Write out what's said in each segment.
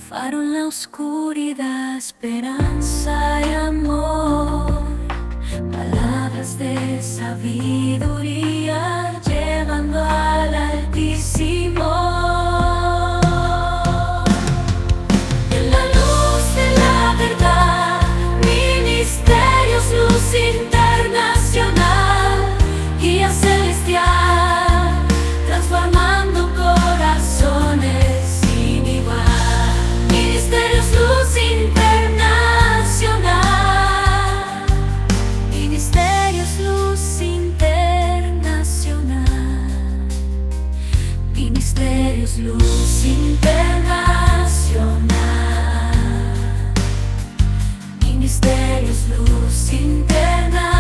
Faro en la oscuridad, esperanza y amor. Palabras de sabiduría llevando al Altísimo. En la luz de la verdad, Ministerios Luz Internacional, guía celestial, transformando corazones sin igual. Ministerios Luz Internacional, Ministerios Luz Internacional, Ministerios Luz Internacional, Ministerios Luz Internacional.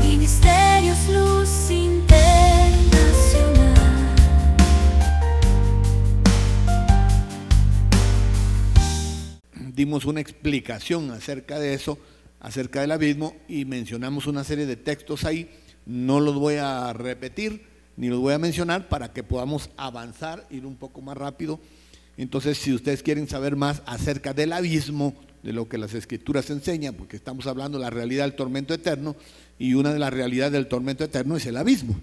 Ministerios Luz Internacional. Dimos una explicación acerca de eso, acerca del abismo, y mencionamos una serie de textos ahí. No los voy a repetir ni los voy a mencionar para que podamos avanzar, ir un poco más rápido. Entonces, si ustedes quieren saber más acerca del abismo, de lo que las Escrituras enseñan, porque estamos hablando de la realidad del tormento eterno, y una de las realidades del tormento eterno es el abismo.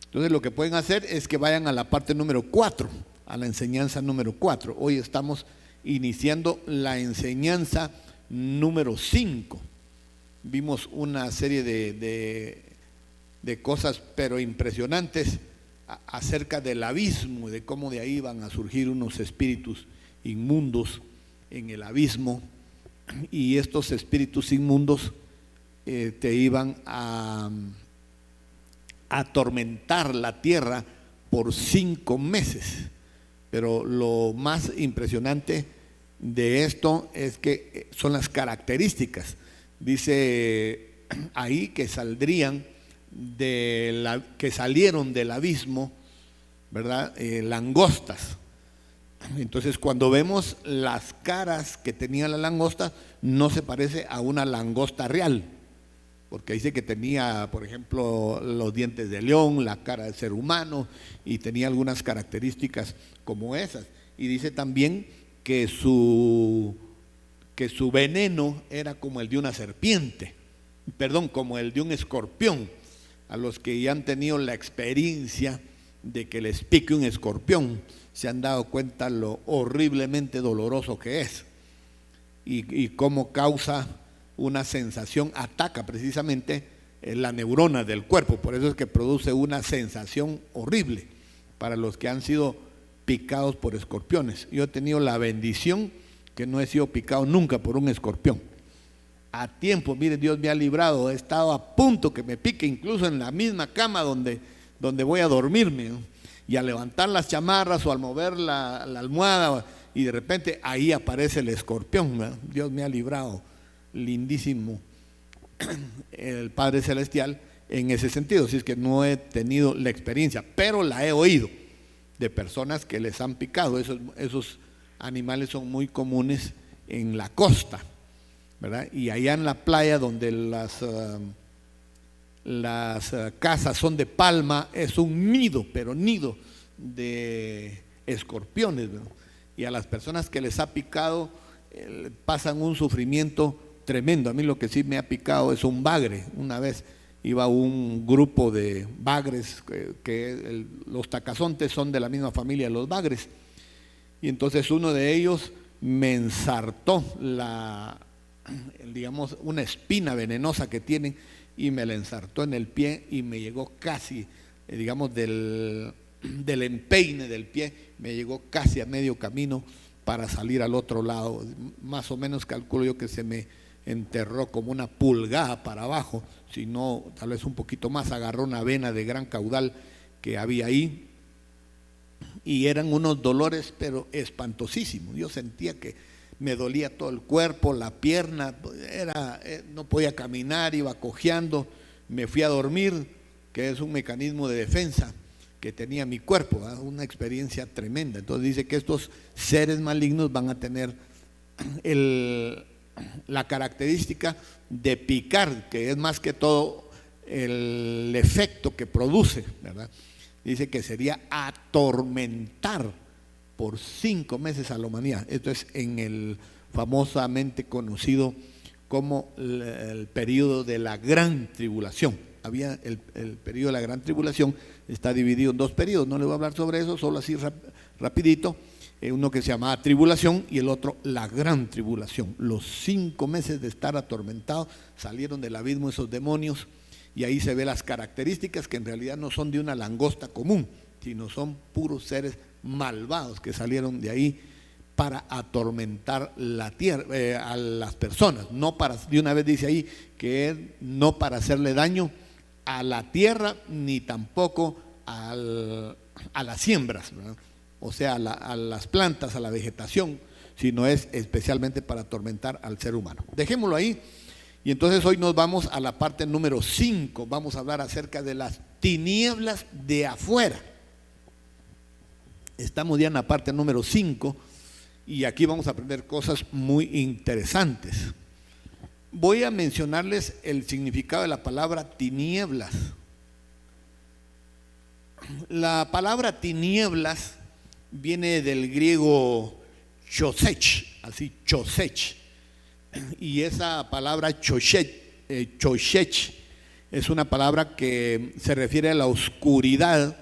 Entonces, lo que pueden hacer es que vayan a la parte número 4, a la enseñanza número 4. Hoy estamos iniciando la enseñanza número 5. Vimos una serie de cosas pero impresionantes acerca del abismo, de cómo de ahí van a surgir unos espíritus inmundos en el abismo, y estos espíritus inmundos te iban a atormentar la tierra por 5 meses. Pero lo más impresionante de esto es que son las características. Dice ahí que salieron del abismo, ¿verdad? Langostas. Entonces, cuando vemos las caras que tenía la langosta, no se parece a una langosta real, porque dice que tenía, por ejemplo, los dientes de león, la cara de ser humano, y tenía algunas características como esas. Y dice también que su veneno era como el de una serpiente, como el de un escorpión. A los que ya han tenido la experiencia de que les pique un escorpión, se han dado cuenta lo horriblemente doloroso que es, y cómo causa una sensación, ataca precisamente la neurona del cuerpo. Por eso es que produce una sensación horrible para los que han sido picados por escorpiones. Yo he tenido la bendición que no he sido picado nunca por un escorpión. A tiempo, mire, Dios me ha librado. He estado a punto que me pique, incluso en la misma cama donde voy a dormirme, ¿no? Y al levantar las chamarras o al mover la almohada, y de repente ahí aparece el escorpión, ¿no? Dios me ha librado, lindísimo el Padre Celestial en ese sentido. Así es que no he tenido la experiencia, pero la he oído de personas que les han picado. Esos animales son muy comunes en la costa, ¿verdad? Y allá en la playa donde las casas son de palma, es un nido, pero nido de escorpiones, ¿verdad? Y a las personas que les ha picado pasan un sufrimiento tremendo. A mí lo que sí me ha picado es un bagre. Una vez iba un grupo de bagres, los tacazontes son de la misma familia de los bagres, y entonces uno de ellos me ensartó digamos, una espina venenosa que tienen, y me la ensartó en el pie, y me llegó casi, digamos, del empeine del pie, me llegó casi a medio camino para salir al otro lado. Más o menos calculo yo que se me enterró como una pulgada para abajo, si no, tal vez un poquito más. Agarró una vena de gran caudal que había ahí, y eran unos dolores pero espantosísimos. Yo sentía que me dolía todo el cuerpo, la pierna, no podía caminar, iba cojeando. Me fui a dormir, que es un mecanismo de defensa que tenía mi cuerpo, ¿verdad? Una experiencia tremenda. Entonces dice que estos seres malignos van a tener la característica de picar, que es más que todo el efecto que produce, ¿verdad? Dice que sería atormentar por 5 meses a la humanidad. Esto es en el famosamente conocido como el periodo de la gran tribulación. Había el periodo de la gran tribulación, está dividido en 2 periodos, no le voy a hablar sobre eso, solo así rapidito. Uno que se llamaba tribulación y el otro la gran tribulación. Los 5 meses de estar atormentados, salieron del abismo esos demonios, y ahí se ve las características que en realidad no son de una langosta común, sino son puros seres malvados que salieron de ahí para atormentar la tierra, a las personas, no para, de una vez dice ahí, que es no para hacerle daño a la tierra ni tampoco a las siembras, ¿verdad? O sea, a las plantas, a la vegetación, sino es especialmente para atormentar al ser humano. Dejémoslo ahí. Y entonces hoy nos vamos a la parte número 5, vamos a hablar acerca de las tinieblas de afuera. Estamos ya en la parte número 5 y aquí vamos a aprender cosas muy interesantes. Voy a mencionarles el significado de la palabra tinieblas. La palabra tinieblas viene del griego chosech, así chosech. Y esa palabra choshech es una palabra que se refiere a la oscuridad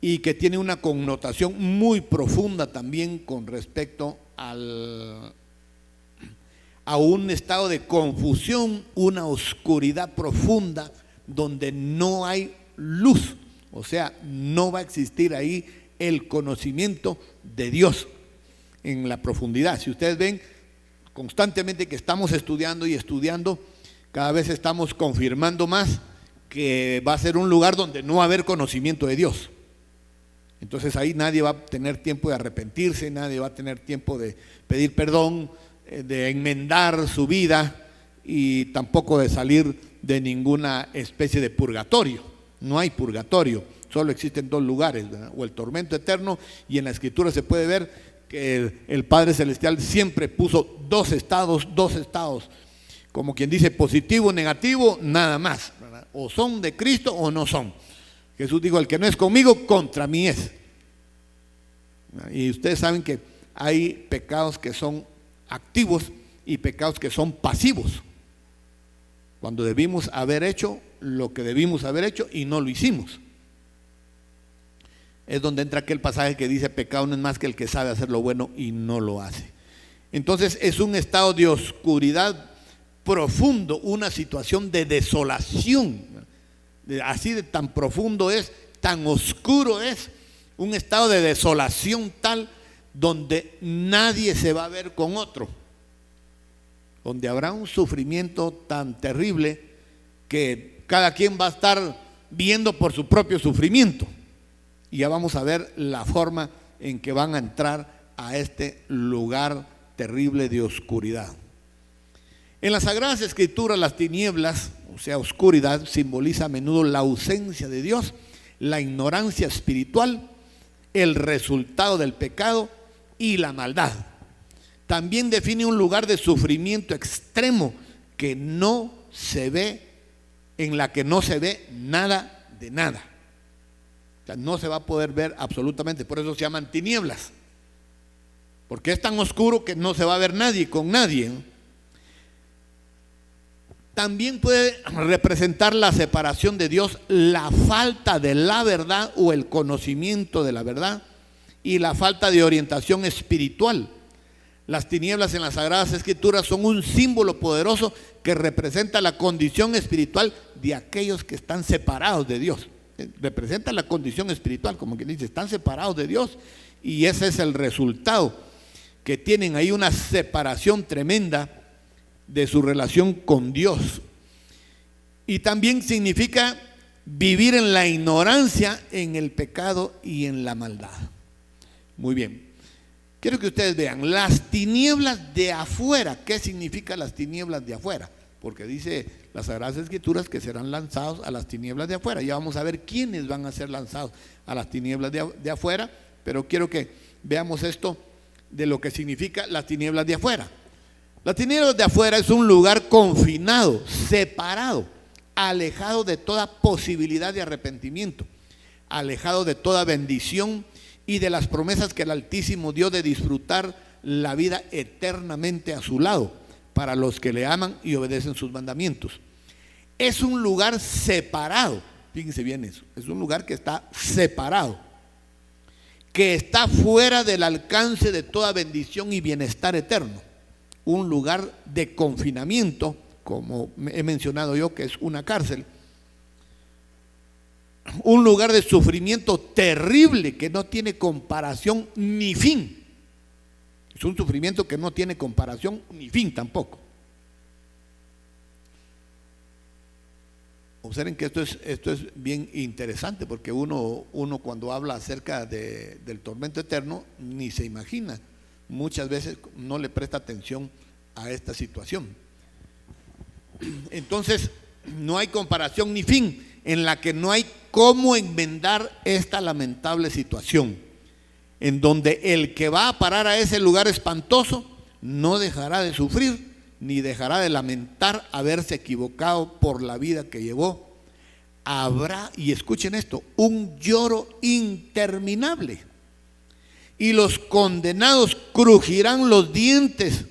y que tiene una connotación muy profunda también con respecto a un estado de confusión, una oscuridad profunda donde no hay luz, o sea, no va a existir ahí el conocimiento de Dios en la profundidad. Si ustedes ven constantemente que estamos estudiando y estudiando, cada vez estamos confirmando más que va a ser un lugar donde no va a haber conocimiento de Dios. Entonces ahí nadie va a tener tiempo de arrepentirse, nadie va a tener tiempo de pedir perdón, de enmendar su vida y tampoco de salir de ninguna especie de purgatorio. No hay purgatorio, solo existen 2 lugares, ¿verdad? O el tormento eterno, y en la Escritura se puede ver que el Padre Celestial siempre puso 2 estados, como quien dice positivo, negativo, nada más, ¿verdad? O son de Cristo o no son. Jesús dijo, el que no es conmigo, contra mí es. Y ustedes saben que hay pecados que son activos y pecados que son pasivos, cuando debimos haber hecho lo que debimos haber hecho y no lo hicimos. Es donde entra aquel pasaje que dice, pecado no es más que el que sabe hacer lo bueno y no lo hace. Entonces es un estado de oscuridad profundo, una situación de desolación, así de tan profundo es, tan oscuro es, un estado de desolación tal donde nadie se va a ver con otro, donde habrá un sufrimiento tan terrible que cada quien va a estar viendo por su propio sufrimiento. Y ya vamos a ver la forma en que van a entrar a este lugar terrible de oscuridad. En las Sagradas Escrituras, las tinieblas, o sea, oscuridad, simboliza a menudo la ausencia de Dios, la ignorancia espiritual, el resultado del pecado y la maldad. También define un lugar de sufrimiento extremo que no se ve, en la que no se ve nada de nada. O sea, no se va a poder ver absolutamente, por eso se llaman tinieblas, porque es tan oscuro que no se va a ver nadie con nadie. También puede representar la separación de Dios, la falta de la verdad o el conocimiento de la verdad y la falta de orientación espiritual. Las tinieblas en las Sagradas Escrituras son un símbolo poderoso que representa la condición espiritual de aquellos que están separados de Dios. Representa la condición espiritual, como quien dice, están separados de Dios, y ese es el resultado, que tienen ahí una separación tremenda de su relación con Dios. Y también significa vivir en la ignorancia, en el pecado y en la maldad. Muy bien, quiero que ustedes vean las tinieblas de afuera. ¿Qué significa las tinieblas de afuera? Porque dice las Sagradas Escrituras que serán lanzados a las tinieblas de afuera. Ya vamos a ver quiénes van a ser lanzados a las tinieblas de afuera, pero quiero que veamos esto de lo que significa las tinieblas de afuera. Las tinieblas de afuera es un lugar confinado, separado, alejado de toda posibilidad de arrepentimiento, alejado de toda bendición y de las promesas que el Altísimo dio de disfrutar la vida eternamente a su lado, para los que le aman y obedecen sus mandamientos. Es un lugar separado, fíjense bien eso, es un lugar que está separado, que está fuera del alcance de toda bendición y bienestar eterno. Un lugar de confinamiento, como he mencionado yo, que es una cárcel. Un lugar de sufrimiento terrible que no tiene comparación ni fin. Es un sufrimiento que no tiene comparación ni fin tampoco. Observen que esto es bien interesante, porque uno cuando habla acerca del tormento eterno ni se imagina. Muchas veces no le presta atención a esta situación. Entonces, no hay comparación ni fin, en la que no hay cómo enmendar esta lamentable situación, en donde el que va a parar a ese lugar espantoso no dejará de sufrir, ni dejará de lamentar haberse equivocado por la vida que llevó. Habrá, y escuchen esto, un lloro interminable. Y los condenados crujirán los dientes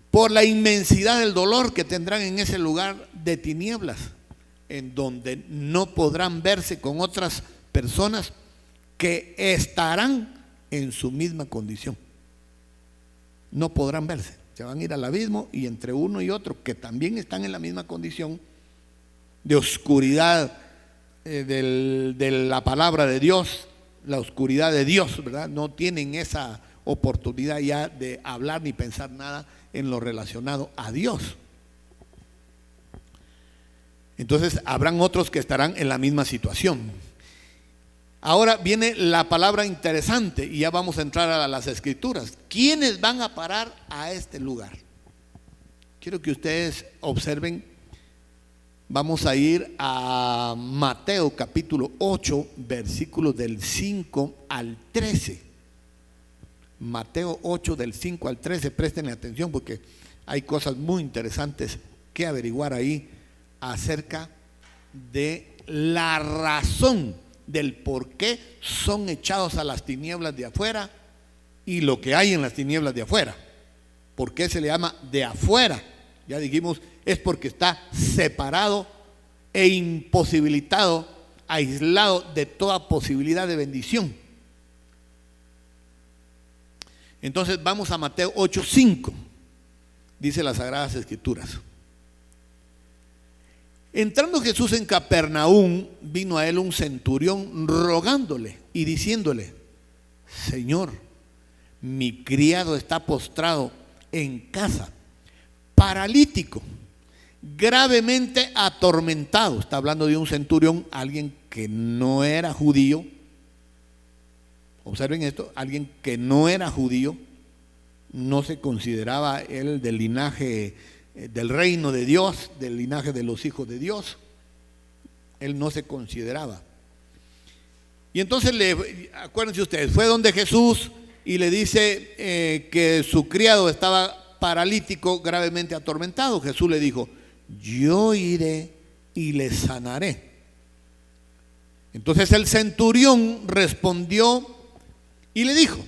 por la inmensidad del dolor que tendrán en ese lugar de tinieblas, en donde no podrán verse con otras personas que estarán en su misma condición. No podrán verse, se van a ir al abismo, y entre uno y otro que también están en la misma condición de oscuridad de la palabra de Dios, la oscuridad de Dios, ¿verdad? No tienen esa oportunidad ya de hablar ni pensar nada en lo relacionado a Dios. Entonces habrán otros que estarán en la misma situación. Ahora viene la palabra interesante, y ya vamos a entrar a las escrituras. ¿Quiénes van a parar a este lugar? Quiero que ustedes observen. Vamos a ir a Mateo capítulo 8, versículos del 5 al 13. Mateo 8 del 5 al 13, presten atención, porque hay cosas muy interesantes que averiguar ahí acerca de la razón del por qué son echados a las tinieblas de afuera y lo que hay en las tinieblas de afuera. ¿Por qué se le llama de afuera? Ya dijimos, es porque está separado e imposibilitado, aislado de toda posibilidad de bendición. Entonces vamos a Mateo 8:5. Dice las Sagradas Escrituras: entrando Jesús en Capernaum, vino a él un centurión rogándole y diciéndole: Señor, mi criado está postrado en casa, paralítico, gravemente atormentado. Está hablando de un centurión, alguien que no era judío. Observen esto, alguien que no era judío, no se consideraba él del linaje del reino de Dios, del linaje de los hijos de Dios. Él no se consideraba. Y entonces, acuérdense ustedes, fue donde Jesús y le dice que su criado estaba paralítico, gravemente atormentado. Jesús le dijo: yo iré y le sanaré. Entonces el centurión respondió y le dijo: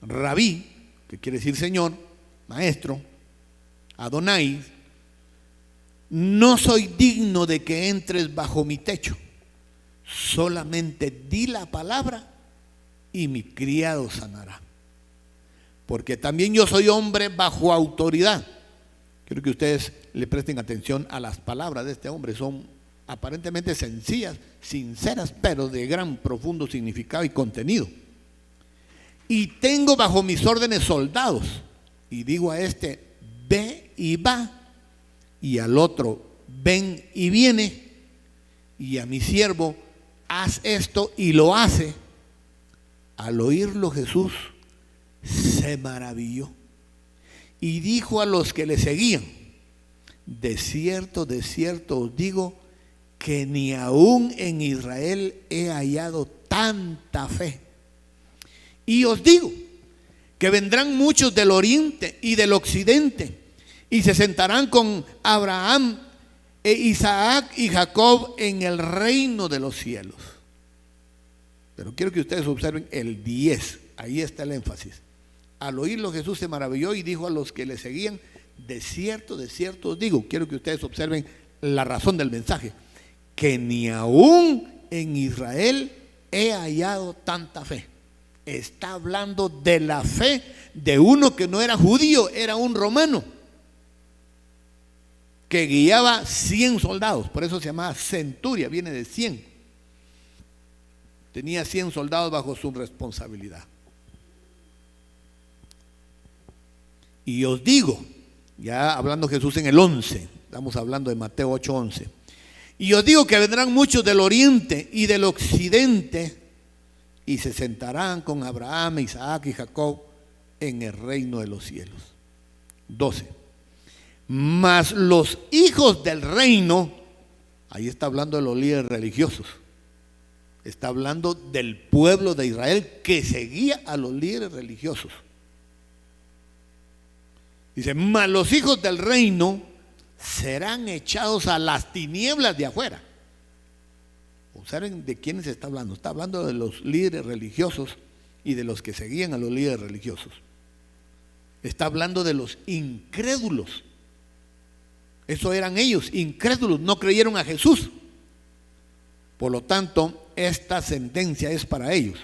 Rabí, que quiere decir Señor, Maestro, Adonai, no soy digno de que entres bajo mi techo, solamente di la palabra y mi criado sanará. Porque también yo soy hombre bajo autoridad. Quiero que ustedes le presten atención a las palabras de este hombre. Son aparentemente sencillas, sinceras, pero de gran profundo significado y contenido. Y tengo bajo mis órdenes soldados, y digo a este: ve y va, y al otro: ven y viene, y a mi siervo: haz esto, y lo hace. Al oírlo Jesús se maravilló y dijo a los que le seguían: de cierto os digo que ni aún en Israel he hallado tanta fe. Y os digo que vendrán muchos del oriente y del occidente y se sentarán con Abraham e Isaac y Jacob en el reino de los cielos. Pero quiero que ustedes observen el 10, ahí está el énfasis. Al oírlo Jesús se maravilló y dijo a los que le seguían: de cierto os digo. Quiero que ustedes observen la razón del mensaje, que ni aún en Israel he hallado tanta fe. Está hablando de la fe de uno que no era judío, era un romano, que guiaba 100 soldados, por eso se llamaba centuria, viene de 100. Tenía 100 soldados bajo su responsabilidad. Y os digo, ya hablando Jesús en el 11, estamos hablando de Mateo 8:11. Y os digo que vendrán muchos del oriente y del occidente y se sentarán con Abraham, Isaac y Jacob en el reino de los cielos. 12. Mas los hijos del reino, ahí está hablando de los líderes religiosos, está hablando del pueblo de Israel que seguía a los líderes religiosos. Dice: mas los hijos del reino serán echados a las tinieblas de afuera. Observen de quiénes está hablando. Está hablando de los líderes religiosos y de los que seguían a los líderes religiosos. Está hablando de los incrédulos. Eso eran ellos, incrédulos, no creyeron a Jesús. Por lo tanto, esta sentencia es para ellos.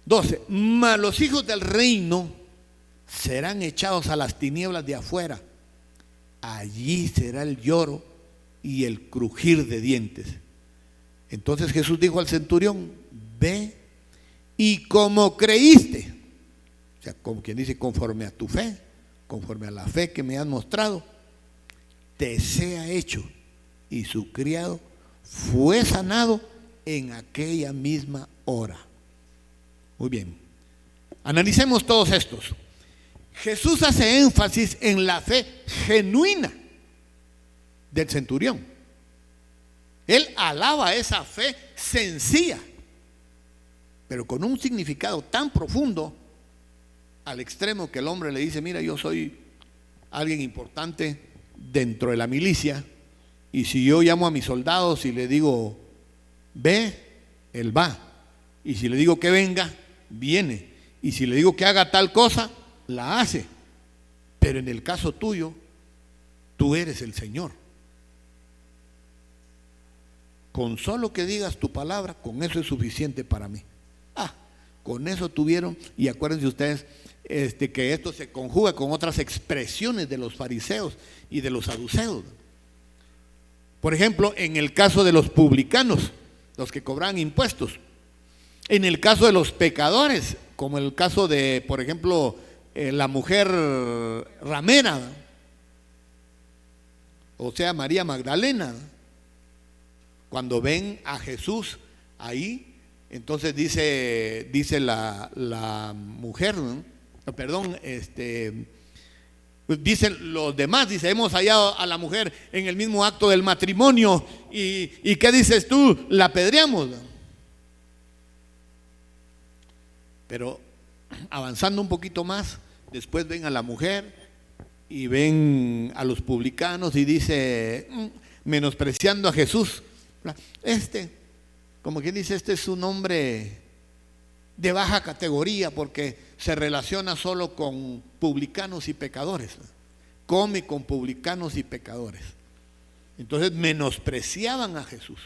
12. Mas los hijos del reino serán echados a las tinieblas de afuera. Allí será el lloro y el crujir de dientes. Entonces Jesús dijo al centurión: ve y como creíste, o sea, como quien dice, conforme a tu fe, conforme a la fe que me has mostrado, te sea hecho. Y su criado fue sanado en aquella misma hora. Muy bien, analicemos todos estos. Jesús hace énfasis en la fe genuina del centurión. Él alaba esa fe sencilla, pero con un significado tan profundo, al extremo que el hombre le dice: mira, yo soy alguien importante dentro de la milicia, y si yo llamo a mis soldados y le digo ve, él va, y si le digo que venga, viene, y si le digo que haga tal cosa, la hace. Pero en el caso tuyo, tú eres el Señor. Con solo que digas tu palabra, con eso es suficiente para mí. Con eso tuvieron, y acuérdense ustedes que esto se conjuga con otras expresiones de los fariseos y de los saduceos. Por ejemplo, en el caso de los publicanos, los que cobraban impuestos. En el caso de los pecadores, como el caso de, por ejemplo, la mujer ramera, o sea, María Magdalena. Cuando ven a Jesús ahí, entonces dice la mujer, ¿no? Perdón, pues dicen los demás, dice: hemos hallado a la mujer en el mismo acto del matrimonio, y ¿qué dices tú? La apedreamos. Pero avanzando un poquito más, después ven a la mujer y ven a los publicanos y dice, menospreciando a Jesús: como quien dice, este es un hombre de baja categoría porque se relaciona solo con publicanos y pecadores, come con publicanos y pecadores. Entonces menospreciaban a Jesús,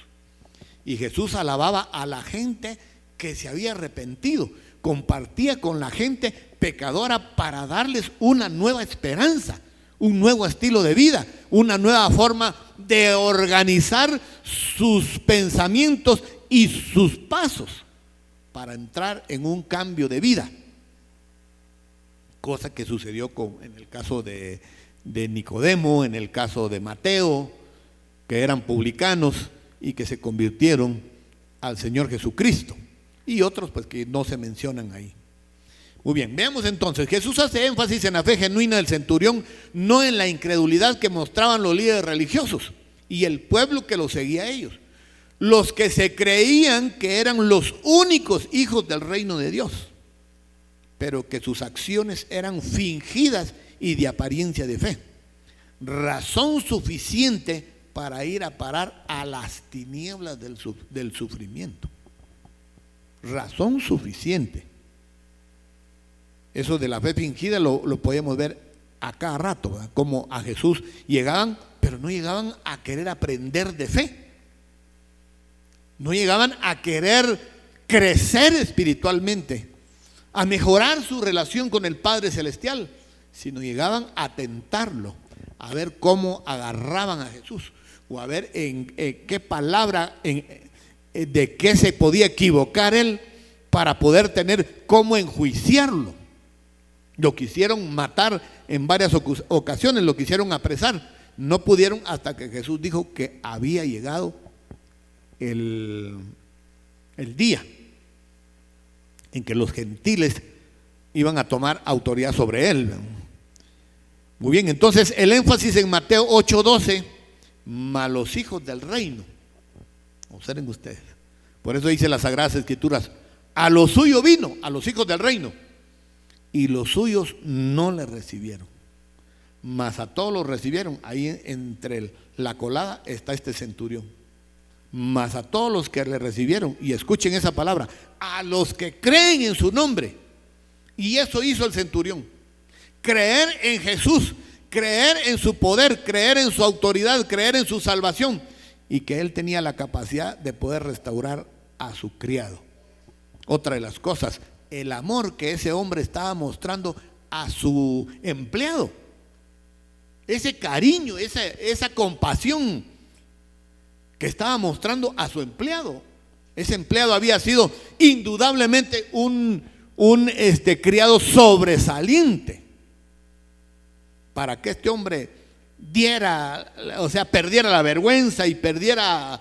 y Jesús alababa a la gente que se había arrepentido, compartía con la gente pecadora para darles una nueva esperanza, un nuevo estilo de vida, una nueva forma de organizar sus pensamientos y sus pasos para entrar en un cambio de vida. Cosa que sucedió en el caso de Nicodemo, en el caso de Mateo, que eran publicanos y que se convirtieron al Señor Jesucristo, y otros pues que no se mencionan ahí. Muy bien, veamos entonces. Jesús hace énfasis en la fe genuina del centurión, no en la incredulidad que mostraban los líderes religiosos y el pueblo que los seguía a ellos, los que se creían que eran los únicos hijos del reino de Dios. pero que sus acciones eran fingidas y de apariencia de fe. Razón suficiente para ir a parar a las tinieblas del sufrimiento. Razón suficiente. Eso de la fe fingida lo podemos ver a cada rato, ¿verdad? Como a Jesús llegaban, pero no llegaban a querer aprender de fe. No llegaban a querer crecer espiritualmente, a mejorar su relación con el Padre Celestial, sino llegaban a tentarlo, a ver cómo agarraban a Jesús, o a ver en qué palabra, de qué se podía equivocar él, para poder tener cómo enjuiciarlo. Lo quisieron matar en varias ocasiones, lo quisieron apresar, no pudieron hasta que Jesús dijo que había llegado el día en que los gentiles iban a tomar autoridad sobre él. Muy bien, entonces el énfasis en Mateo 8:12, mas los hijos del reino. Observen ustedes. Por eso dice las Sagradas Escrituras, a lo suyo vino, a los hijos del reino, y los suyos no le recibieron. Mas a todos los recibieron. Ahí entre la colada está este centurión. Mas a todos los que le recibieron, y escuchen esa palabra, a los que creen en su nombre. Y eso hizo el centurión. Creer en Jesús, creer en su poder, creer en su autoridad, creer en su salvación, y que él tenía la capacidad de poder restaurar a su criado. Otra de las cosas, el amor que ese hombre estaba mostrando a su empleado, ese cariño, esa compasión que estaba mostrando a su empleado. Ese empleado había sido indudablemente un criado sobresaliente, para que este hombre perdiera la vergüenza y perdiera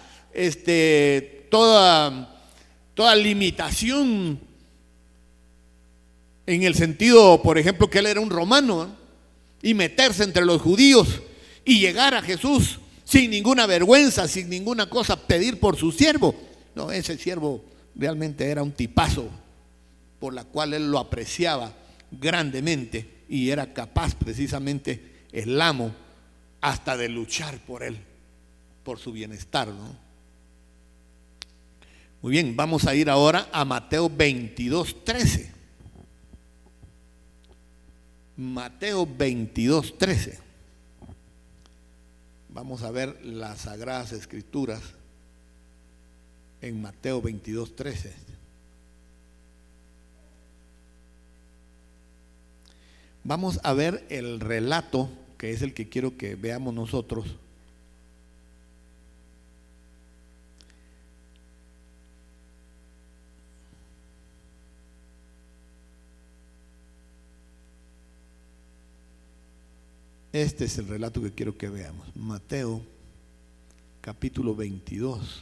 toda limitación, en el sentido, por ejemplo, que él era un romano, ¿eh? Y meterse entre los judíos y llegar a Jesús sin ninguna vergüenza, sin ninguna cosa, pedir por su siervo. No, ese siervo realmente era un tipazo, por la cual él lo apreciaba grandemente, y era capaz precisamente el amo hasta de luchar por él, por su bienestar, ¿no? Muy bien, vamos a ir ahora a Mateo 22:13. Mateo 22:13. Vamos a ver las Sagradas Escrituras en Mateo 22:13. Vamos a ver el relato, que es el que quiero que veamos nosotros. Este es el relato que quiero que veamos. Mateo capítulo 22.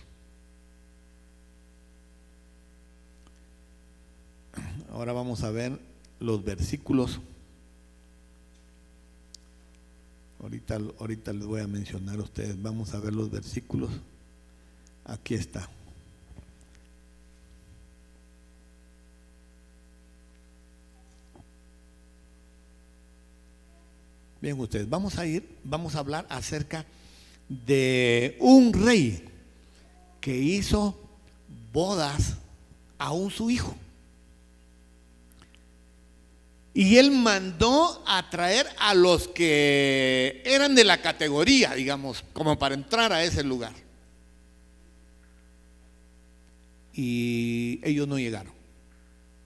Ahora vamos a ver los versículos. Ahorita les voy a mencionar a ustedes. Vamos a ver los versículos. Aquí está. Bien, ustedes, vamos a hablar acerca de un rey que hizo bodas a su hijo. Y él mandó a traer a los que eran de la categoría, digamos, como para entrar a ese lugar. Y ellos no llegaron.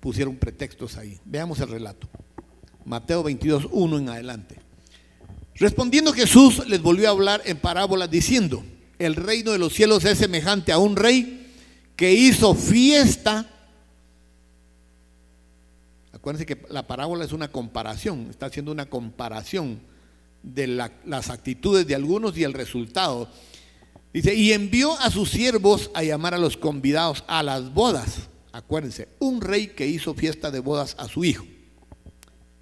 Pusieron pretextos ahí. Veamos el relato. Mateo 22:1 en adelante. Respondiendo Jesús les volvió a hablar en parábolas diciendo: el reino de los cielos es semejante a un rey que hizo fiesta. Acuérdense que la parábola es una comparación, está haciendo una comparación de las actitudes de algunos y el resultado. Dice: y envió a sus siervos a llamar a los convidados a las bodas. Acuérdense, un rey que hizo fiesta de bodas a su hijo.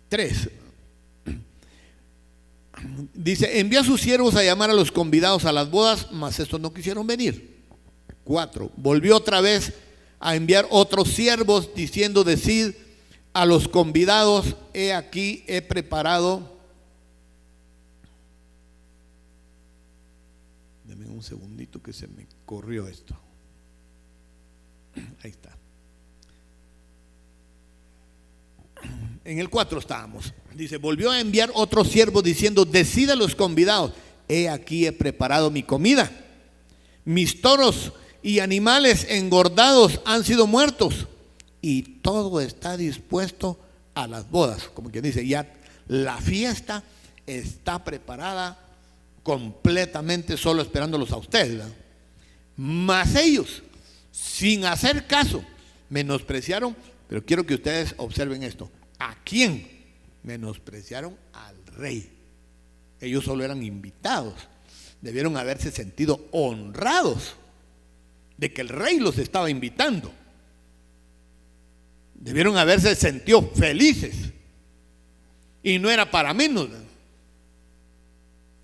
3. Dice: envió a sus siervos a llamar a los convidados a las bodas, mas estos no quisieron venir. 4. Volvió otra vez a enviar otros siervos diciendo: decid a los convidados, he aquí, he preparado. Deme un segundito que se me corrió esto. Ahí está. En el 4 estábamos. Dice, volvió a enviar otro siervo diciendo, decid a los convidados, he aquí he preparado mi comida. Mis toros y animales engordados han sido muertos y todo está dispuesto a las bodas. Como quien dice, ya la fiesta está preparada completamente, solo esperándolos a ustedes, ¿verdad? Mas ellos, sin hacer caso, menospreciaron. Pero quiero que ustedes observen esto. ¿A quién? Menospreciaron al rey. Ellos solo eran invitados. Debieron haberse sentido honrados de que el rey los estaba invitando. Debieron haberse sentido felices. Y no era para menos.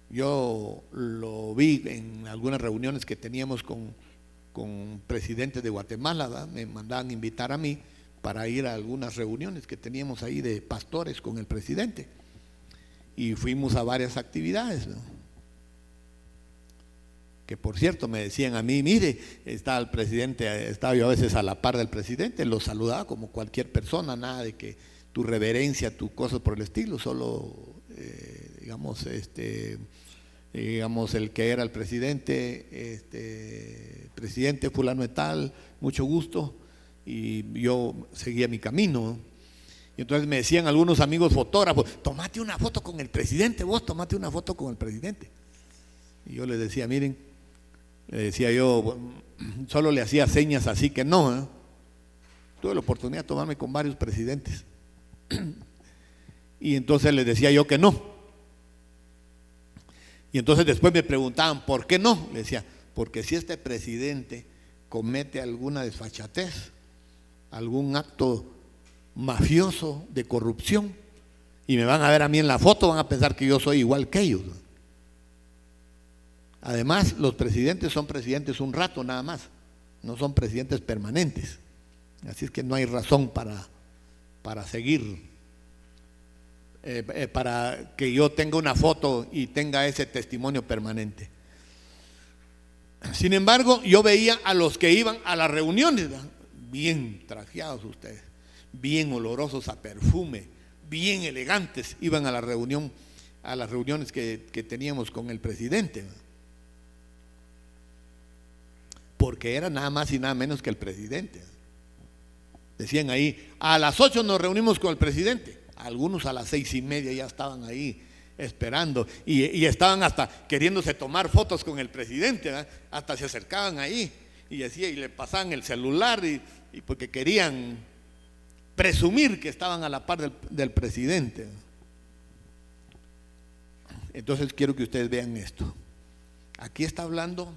Yo lo vi en algunas reuniones que teníamos con presidentes de Guatemala, ¿verdad? Me mandaban invitar a mí para ir a algunas reuniones que teníamos ahí de pastores con el presidente. Y fuimos a varias actividades, ¿no? Que por cierto me decían a mí, mire, está el presidente, estaba yo a veces a la par del presidente, lo saludaba como cualquier persona, nada de que tu reverencia, tu cosas por el estilo, solo digamos el que era el presidente, presidente fulano de tal, mucho gusto, y yo seguía mi camino. Y entonces me decían algunos amigos fotógrafos, tomate una foto con el presidente, vos tomate una foto con el presidente. Y yo les decía, miren, le decía yo, solo le hacía señas así que no, ¿eh? Tuve la oportunidad de tomarme con varios presidentes. Y entonces les decía yo que no. Y entonces después me preguntaban, ¿por qué no? Le decía, porque si este presidente comete alguna desfachatez, algún acto mafioso de corrupción, y me van a ver a mí en la foto, van a pensar que yo soy igual que ellos. Además, los presidentes son presidentes un rato nada más, no son presidentes permanentes. Así es que no hay razón para seguir, para que yo tenga una foto y tenga ese testimonio permanente. Sin embargo, yo veía a los que iban a las reuniones, ¿verdad? Bien trajeados ustedes, bien olorosos a perfume, bien elegantes, iban a la reunión, a las reuniones que teníamos con el presidente, ¿verdad? Porque era nada más y nada menos que el presidente. Decían ahí, a las 8 nos reunimos con el presidente. Algunos a las 6:30 ya estaban ahí esperando y estaban hasta queriéndose tomar fotos con el presidente, ¿verdad? Hasta se acercaban ahí y le pasaban el celular y porque querían presumir que estaban a la par del presidente. Entonces quiero que ustedes vean esto. Aquí está hablando,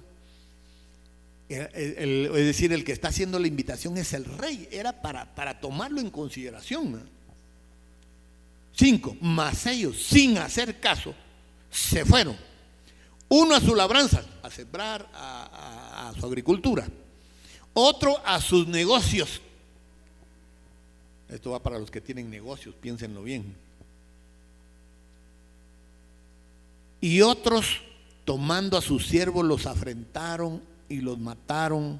es decir, el que está haciendo la invitación es el rey. Era para tomarlo en consideración, ¿no? 5, mas ellos sin hacer caso se fueron, uno a su labranza, a sembrar, a su agricultura, otro a sus negocios. Esto va para los que tienen negocios, piénsenlo bien. Y otros, tomando a sus siervos, los afrentaron y los mataron.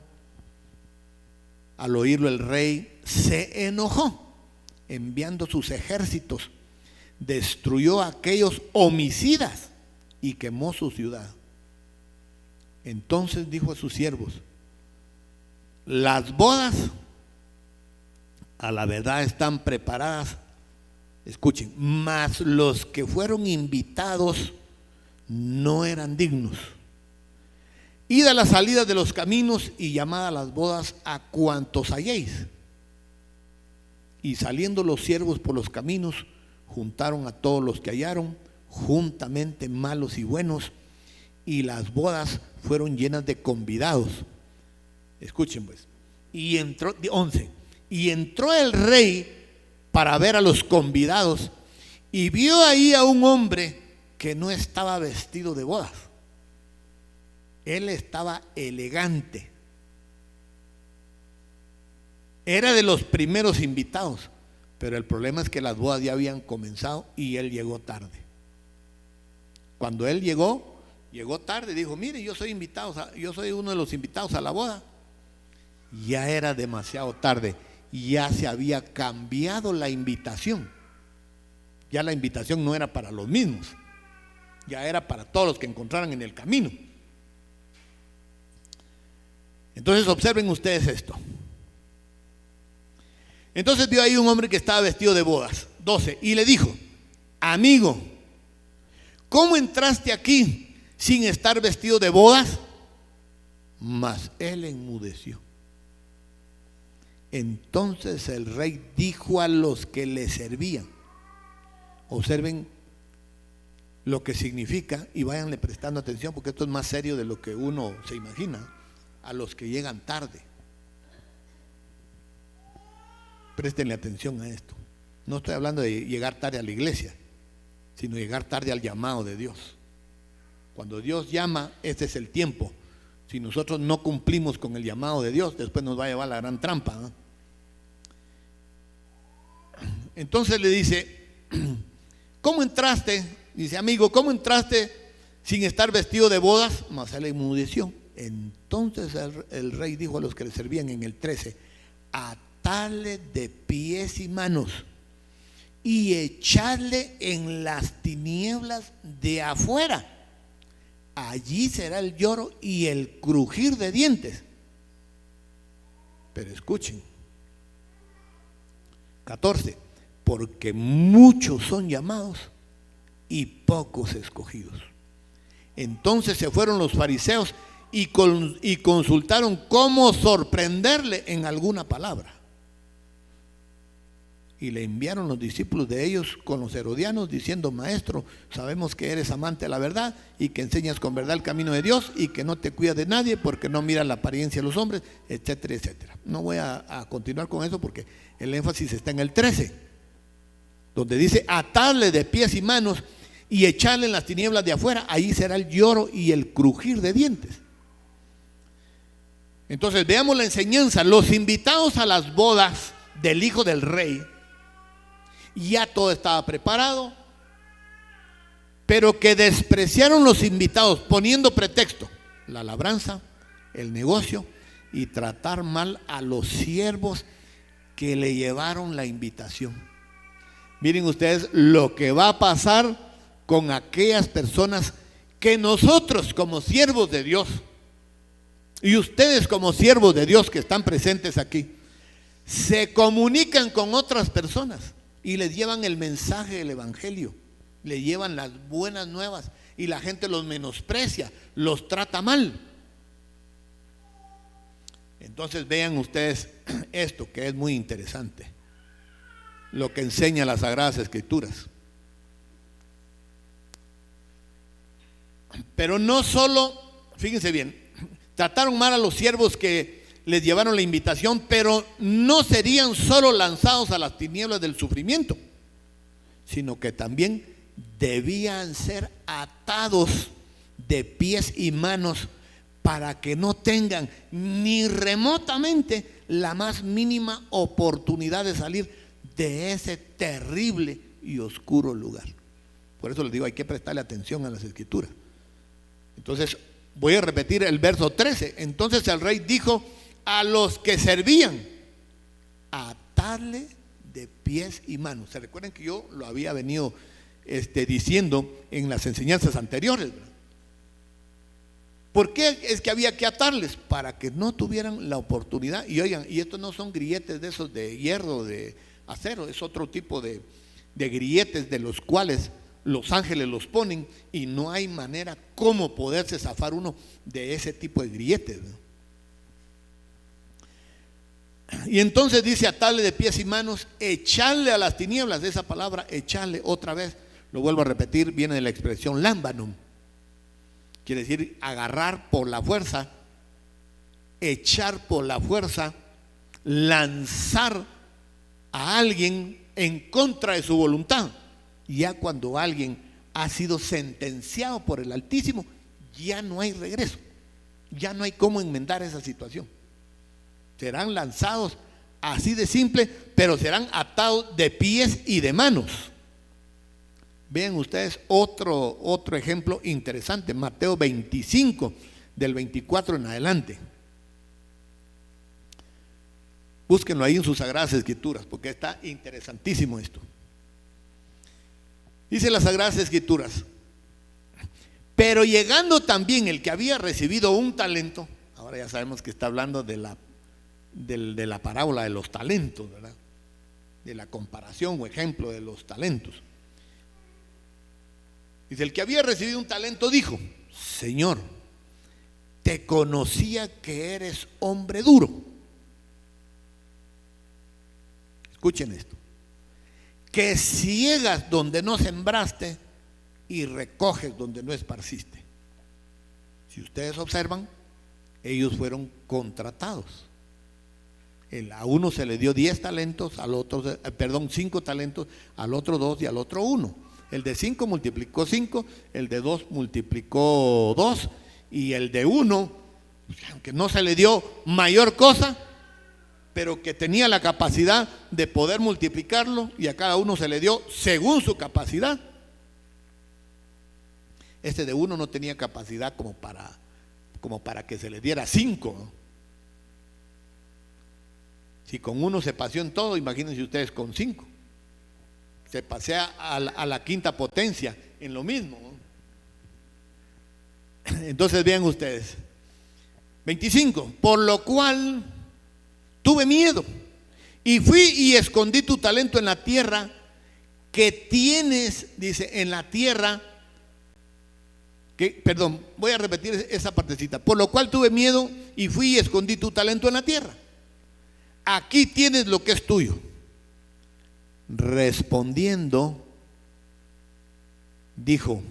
Al oírlo el rey se enojó, enviando sus ejércitos, destruyó a aquellos homicidas y quemó su ciudad. Entonces dijo a sus siervos, las bodas a la verdad están preparadas, escuchen, mas los que fueron invitados no eran dignos. Id a la salida de los caminos y llamad a las bodas a cuantos halléis. Y saliendo los siervos por los caminos, juntaron a todos los que hallaron, juntamente malos y buenos, y las bodas fueron llenas de convidados. Escuchen pues. Y entró, 11, y entró el rey para ver a los convidados, y vio ahí a un hombre que no estaba vestido de bodas. Él estaba elegante. Era de los primeros invitados, Pero el problema es que las bodas ya habían comenzado y él llegó tarde. Cuando él llegó tarde, dijo, mire, yo soy uno de los invitados a la boda. Ya era demasiado tarde, ya se había cambiado la invitación. Ya la invitación no era para los mismos, ya era para todos los que encontraran en el camino. Entonces observen ustedes esto. Entonces vio ahí un hombre que estaba vestido de bodas, 12, y le dijo, amigo, ¿cómo entraste aquí sin estar vestido de bodas? Mas él enmudeció. Entonces el rey dijo a los que le servían, observen lo que significa y váyanle prestando atención porque esto es más serio de lo que uno se imagina, a los que llegan tarde. Préstenle atención a esto. No estoy hablando de llegar tarde a la iglesia, sino llegar tarde al llamado de Dios. Cuando Dios llama, este es el tiempo. Si nosotros no cumplimos con el llamado de Dios, después nos va a llevar la gran trampa, ¿no? Entonces le dice, ¿cómo entraste? Dice, amigo, ¿cómo entraste sin estar vestido de bodas? Mas él enmudeció. Entonces el rey dijo a los que le servían en el 13, atadle de pies y manos y echadle en las tinieblas de afuera. Allí será el lloro y el crujir de dientes. Pero escuchen, 14, porque muchos son llamados y pocos escogidos. Entonces se fueron los fariseos y consultaron cómo sorprenderle en alguna palabra. Y le enviaron los discípulos de ellos con los herodianos diciendo, maestro, sabemos que eres amante de la verdad y que enseñas con verdad el camino de Dios y que no te cuidas de nadie porque no miras la apariencia de los hombres, etcétera, etcétera. No voy a continuar con eso porque el énfasis está en el 13, donde dice, atadle de pies y manos y echarle en las tinieblas de afuera, ahí será el lloro y el crujir de dientes. Entonces veamos la enseñanza. Los invitados a las bodas del hijo del rey, ya todo estaba preparado, pero que despreciaron los invitados poniendo pretexto, la labranza, el negocio y tratar mal a los siervos que le llevaron la invitación. Miren ustedes lo que va a pasar con aquellas personas que nosotros como siervos de Dios y ustedes como siervos de Dios que están presentes aquí, se comunican con otras personas y les llevan el mensaje del evangelio, le llevan las buenas nuevas y la gente los menosprecia, los trata mal. Entonces vean ustedes esto que es muy interesante, lo que enseña las Sagradas Escrituras. Pero no solo, fíjense bien, trataron mal a los siervos que les llevaron la invitación, pero no serían solo lanzados a las tinieblas del sufrimiento, sino que también debían ser atados de pies y manos para que no tengan ni remotamente la más mínima oportunidad de salir de ese terrible y oscuro lugar. Por eso les digo, hay que prestarle atención a las Escrituras. Entonces voy a repetir el verso 13. Entonces el rey dijo a los que servían, atarle de pies y manos. Se recuerdan que yo lo había venido diciendo en las enseñanzas anteriores, ¿verdad? ¿Por qué es que había que atarles? Para que no tuvieran la oportunidad. Y oigan, y estos no son grilletes de esos de hierro, de acero, es otro tipo de grilletes de los cuales los ángeles los ponen y no hay manera como poderse zafar uno de ese tipo de grilletes, ¿no? Y entonces dice atarle de pies y manos, echarle a las tinieblas. De esa palabra echarle, otra vez lo vuelvo a repetir, viene de la expresión lambanum, quiere decir agarrar por la fuerza, echar por la fuerza, lanzar a alguien en contra de su voluntad. Ya cuando alguien ha sido sentenciado por el Altísimo, ya no hay regreso, ya no hay cómo enmendar esa situación. Serán lanzados así de simple, pero serán atados de pies y de manos. Vean ustedes otro ejemplo interesante, Mateo 25, del 24 en adelante. Búsquenlo ahí en sus Sagradas Escrituras, porque está interesantísimo esto. Dice las Sagradas Escrituras: pero llegando también el que había recibido un talento, ahora ya sabemos que está hablando de la parábola de los talentos, ¿verdad? De la comparación o ejemplo de los talentos. Dice: el que había recibido un talento dijo: Señor, te conocía que eres hombre duro. Escuchen esto: que ciegas donde no sembraste y recoges donde no esparciste. Si ustedes observan, ellos fueron contratados. A uno se le dio 10 talentos, al otro, 5 talentos, al otro 2 y al otro 1. El de 5 multiplicó 5, el de 2 multiplicó 2 y el de 1, aunque no se le dio mayor cosa, pero que tenía la capacidad de poder multiplicarlo, y a cada uno se le dio según su capacidad. Este de 1 no tenía capacidad como para que se le diera 5, ¿no? Si con 1 se paseó en todo, imagínense ustedes con 5. Se pasea a la quinta potencia en lo mismo, ¿no? Entonces vean ustedes, 25, por lo cual tuve miedo y fui y escondí tu talento en la tierra que tienes, dice, en la tierra voy a repetir esa partecita. Por lo cual tuve miedo y fui y escondí tu talento en la tierra. Aquí tienes lo que es tuyo. Respondiendo, dijo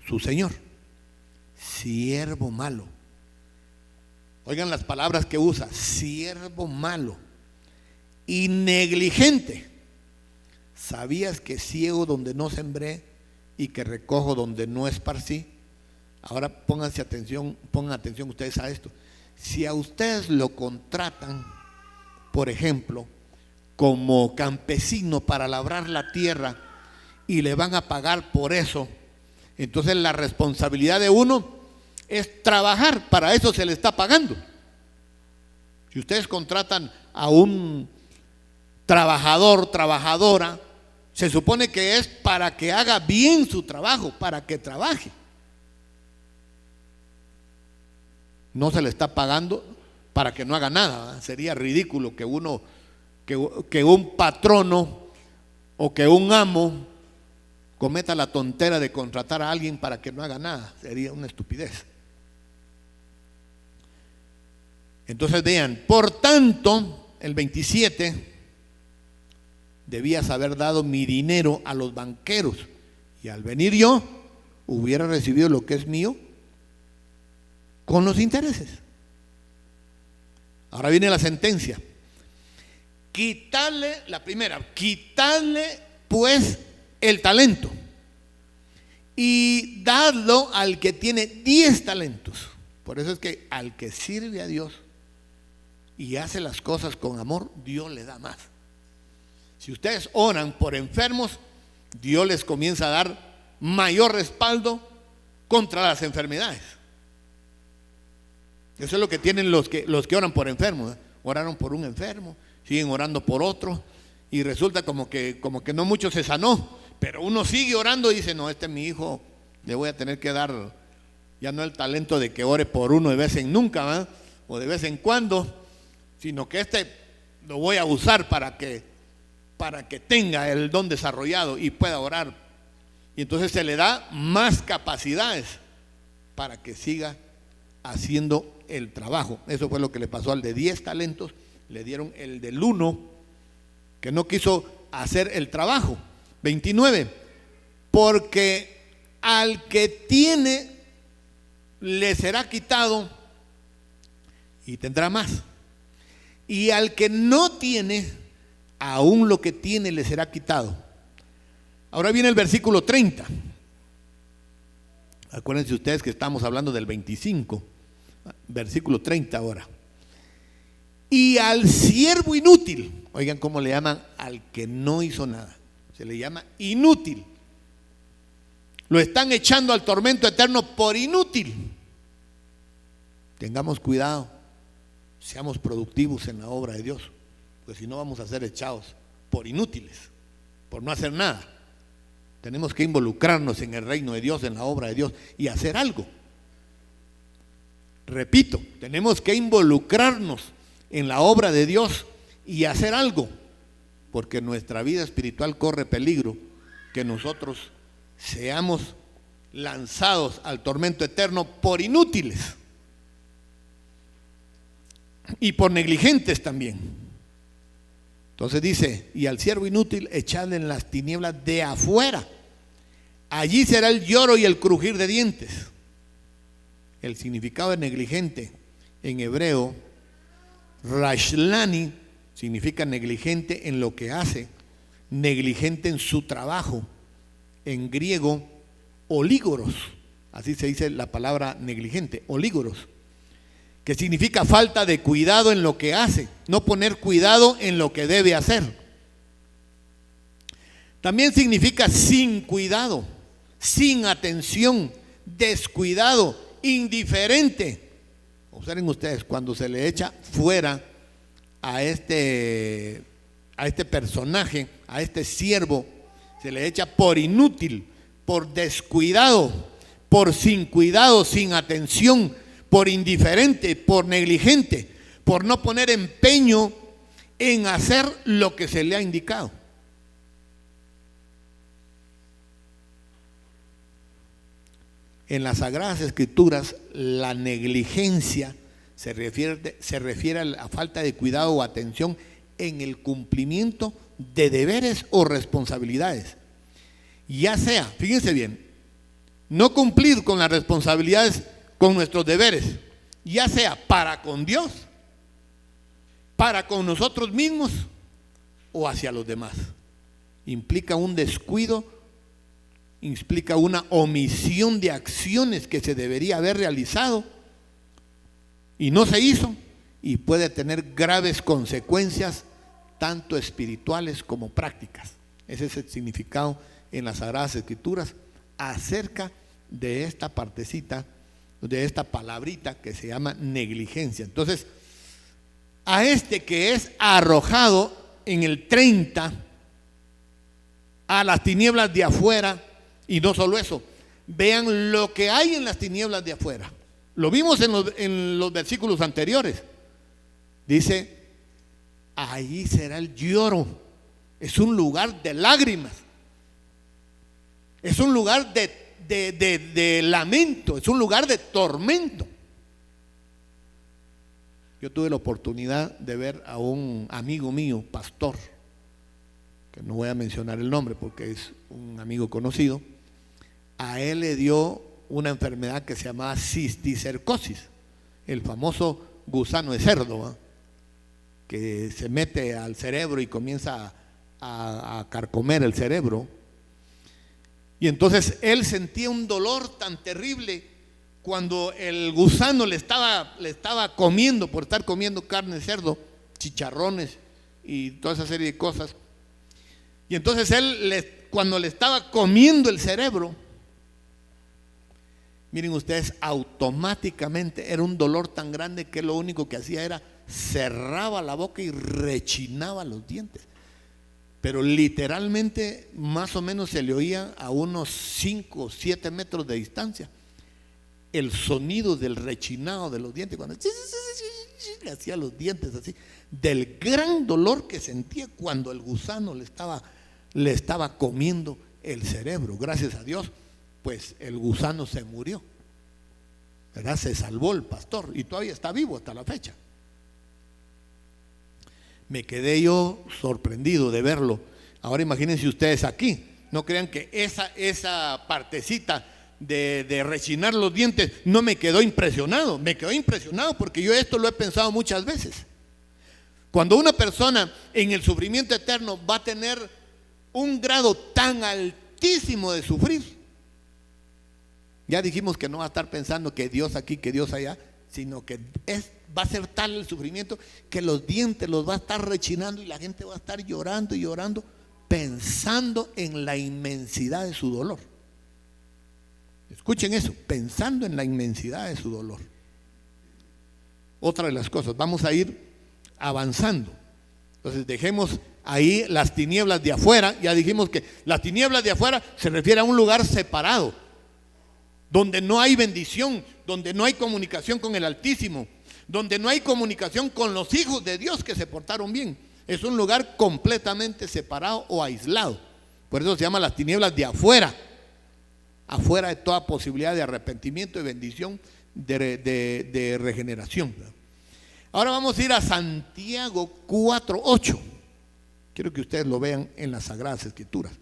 su señor: siervo malo. Oigan las palabras que usa: siervo malo y negligente. ¿Sabías que ciego donde no sembré y que recojo donde no esparcí? Ahora pongan atención ustedes a esto. Si a ustedes lo contratan, por ejemplo, como campesino para labrar la tierra y le van a pagar por eso, entonces la responsabilidad de uno es trabajar, para eso se le está pagando. Si ustedes contratan a un trabajador, trabajadora, se supone que es para que haga bien su trabajo, para que trabaje. No se le está pagando para que no haga nada, ¿verdad? Sería ridículo que un patrono o que un amo cometa la tontera de contratar a alguien para que no haga nada. Sería una estupidez. Entonces vean, por tanto, el 27, debías haber dado mi dinero a los banqueros, y al venir yo hubiera recibido lo que es mío con los intereses. Ahora viene la sentencia: quitarle, la primera, quitarle pues el talento y dadlo al que tiene 10 talentos. Por eso es que al que sirve a Dios y hace las cosas con amor, Dios le da más. Si ustedes oran por enfermos, Dios les comienza a dar mayor respaldo contra las enfermedades. Eso es lo que tienen los que oran por enfermos, ¿eh? Oraron por un enfermo, siguen orando por otro, y resulta como que no mucho se sanó, pero uno sigue orando y dice: no, este es mi hijo, le voy a tener que dar ya no el talento de que ore por uno de vez en nunca, ¿verdad? O de vez en cuando, sino que lo voy a usar para que tenga el don desarrollado y pueda orar. Y entonces se le da más capacidades para que siga haciendo el trabajo. Eso fue lo que le pasó al de 10 talentos. Le dieron el del 1, que no quiso hacer el trabajo. 29, porque al que tiene le será quitado y tendrá más, y al que no tiene, aún lo que tiene le será quitado. Ahora viene el versículo 30. Acuérdense ustedes que estamos hablando del 25, versículo 30 ahora. Y al siervo inútil, oigan cómo le llaman al que no hizo nada, se le llama inútil. Lo están echando al tormento eterno por inútil. Tengamos cuidado, seamos productivos en la obra de Dios, pues si no vamos a ser echados por inútiles, por no hacer nada. Tenemos que involucrarnos en el reino de Dios, en la obra de Dios y hacer algo. Repito, tenemos que involucrarnos en la obra de Dios y hacer algo, porque nuestra vida espiritual corre peligro que nosotros seamos lanzados al tormento eterno por inútiles y por negligentes también. Entonces dice, y al siervo inútil echadle en las tinieblas de afuera, allí será el lloro y el crujir de dientes. El significado de negligente en hebreo, rashlani, significa negligente en lo que hace, negligente en su trabajo. En griego, olígoros, así se dice la palabra negligente, olígoros, que significa falta de cuidado en lo que hace, no poner cuidado en lo que debe hacer. También significa sin cuidado, sin atención, descuidado, indiferente. Observen ustedes, cuando se le echa fuera a este personaje, a este siervo, se le echa por inútil, por descuidado, por sin cuidado, sin atención, por indiferente, por negligente, por no poner empeño en hacer lo que se le ha indicado. En las Sagradas Escrituras, la negligencia se refiere a la falta de cuidado o atención en el cumplimiento de deberes o responsabilidades. Ya sea, fíjense bien, no cumplir con las responsabilidades, con nuestros deberes, ya sea para con Dios, para con nosotros mismos o hacia los demás. Implica un descuido, implica una omisión de acciones que se debería haber realizado y no se hizo, y puede tener graves consecuencias tanto espirituales como prácticas. Ese es el significado en las Sagradas Escrituras acerca de esta partecita, de esta palabrita que se llama negligencia. Entonces, a este que es arrojado en el 30 a las tinieblas de afuera, y no solo eso, vean lo que hay en las tinieblas de afuera. Lo vimos en los versículos anteriores. Dice, ahí será el lloro. Es un lugar de lágrimas. Es un lugar de lamento. Es un lugar de tormento. Yo tuve la oportunidad de ver a un amigo mío, pastor, que no voy a mencionar el nombre porque es un amigo conocido. A él le dio una enfermedad que se llamaba cisticercosis, el famoso gusano de cerdo, ¿eh? Que se mete al cerebro y comienza a carcomer el cerebro. Y entonces él sentía un dolor tan terrible cuando el gusano le estaba comiendo, por estar comiendo carne de cerdo, chicharrones y toda esa serie de cosas. Y entonces cuando le estaba comiendo el cerebro, miren ustedes, automáticamente era un dolor tan grande que lo único que hacía era cerraba la boca y rechinaba los dientes. Pero literalmente más o menos se le oía a unos 5 o 7 metros de distancia el sonido del rechinado de los dientes, cuando le hacía los dientes así, del gran dolor que sentía cuando el gusano le estaba comiendo el cerebro. Gracias a Dios, pues el gusano se murió, ¿verdad? Se salvó el pastor y todavía está vivo hasta la fecha. Me quedé yo sorprendido de verlo. Ahora imagínense ustedes aquí, no crean que esa partecita de rechinar los dientes no me quedó impresionado. Me quedó impresionado porque yo esto lo he pensado muchas veces. Cuando una persona en el sufrimiento eterno va a tener un grado tan altísimo de sufrir, ya dijimos que no va a estar pensando que Dios aquí, que Dios allá, sino que va a ser tal el sufrimiento que los dientes los va a estar rechinando y la gente va a estar llorando y llorando, pensando en la inmensidad de su dolor. Escuchen eso, pensando en la inmensidad de su dolor. Otra de las cosas, vamos a ir avanzando. Entonces dejemos ahí las tinieblas de afuera. Ya dijimos que las tinieblas de afuera se refiere a un lugar separado, donde no hay bendición, donde no hay comunicación con el Altísimo, donde no hay comunicación con los hijos de Dios que se portaron bien. Es un lugar completamente separado o aislado. Por eso se llama las tinieblas de afuera, afuera de toda posibilidad de arrepentimiento y bendición, de regeneración. Ahora vamos a ir a Santiago 4:8. Quiero que ustedes lo vean en las Sagradas Escrituras.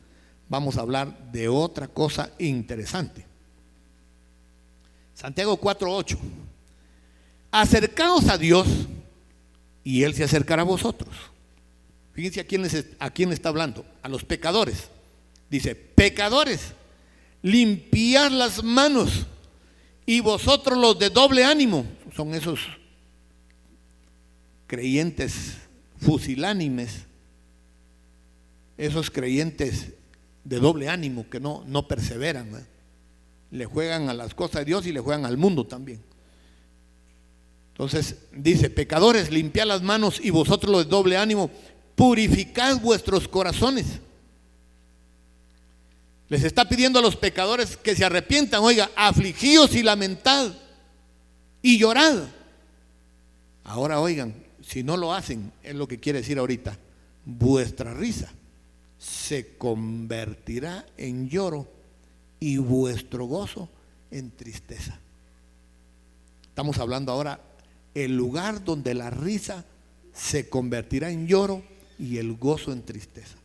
Vamos a hablar de otra cosa interesante. Santiago 4:8. Acercaos a Dios y Él se acercará a vosotros. Fíjense a quién está hablando. A los pecadores. Dice, pecadores, limpiad las manos, y vosotros los de doble ánimo. Son esos creyentes fusilánimes, esos creyentes de doble ánimo que no perseveran, ¿eh? Le juegan a las cosas de Dios y le juegan al mundo también. Entonces dice, pecadores, limpiad las manos, y vosotros los de doble ánimo, purificad vuestros corazones. Les está pidiendo a los pecadores que se arrepientan. Oiga, afligíos y lamentad y llorad. Ahora oigan, si no lo hacen, es lo que quiere decir ahorita, vuestra risa se convertirá en lloro y vuestro gozo en tristeza. Estamos hablando ahora el lugar donde la risa se convertirá en lloro y el gozo en tristeza.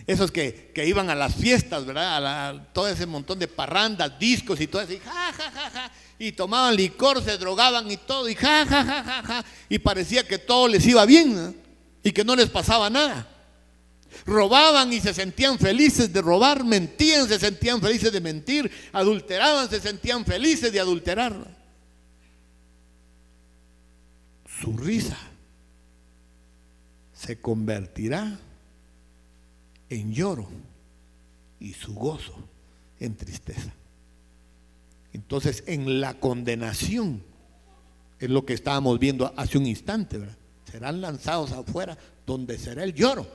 Esos que iban a las fiestas, ¿verdad? Todo ese montón de parrandas, discos y todo eso, y ja, ja, ja, ja, y tomaban licor, se drogaban y todo, y ja, ja, ja, ja, ja, y parecía que todo les iba bien, ¿no? Y que no les pasaba nada. Robaban y se sentían felices de robar, mentían, se sentían felices de mentir, adulteraban, se sentían felices de adulterar. Su risa se convertirá en lloro y su gozo en tristeza. Entonces, en la condenación es lo que estábamos viendo hace un instante, ¿verdad? Serán lanzados afuera, donde será el lloro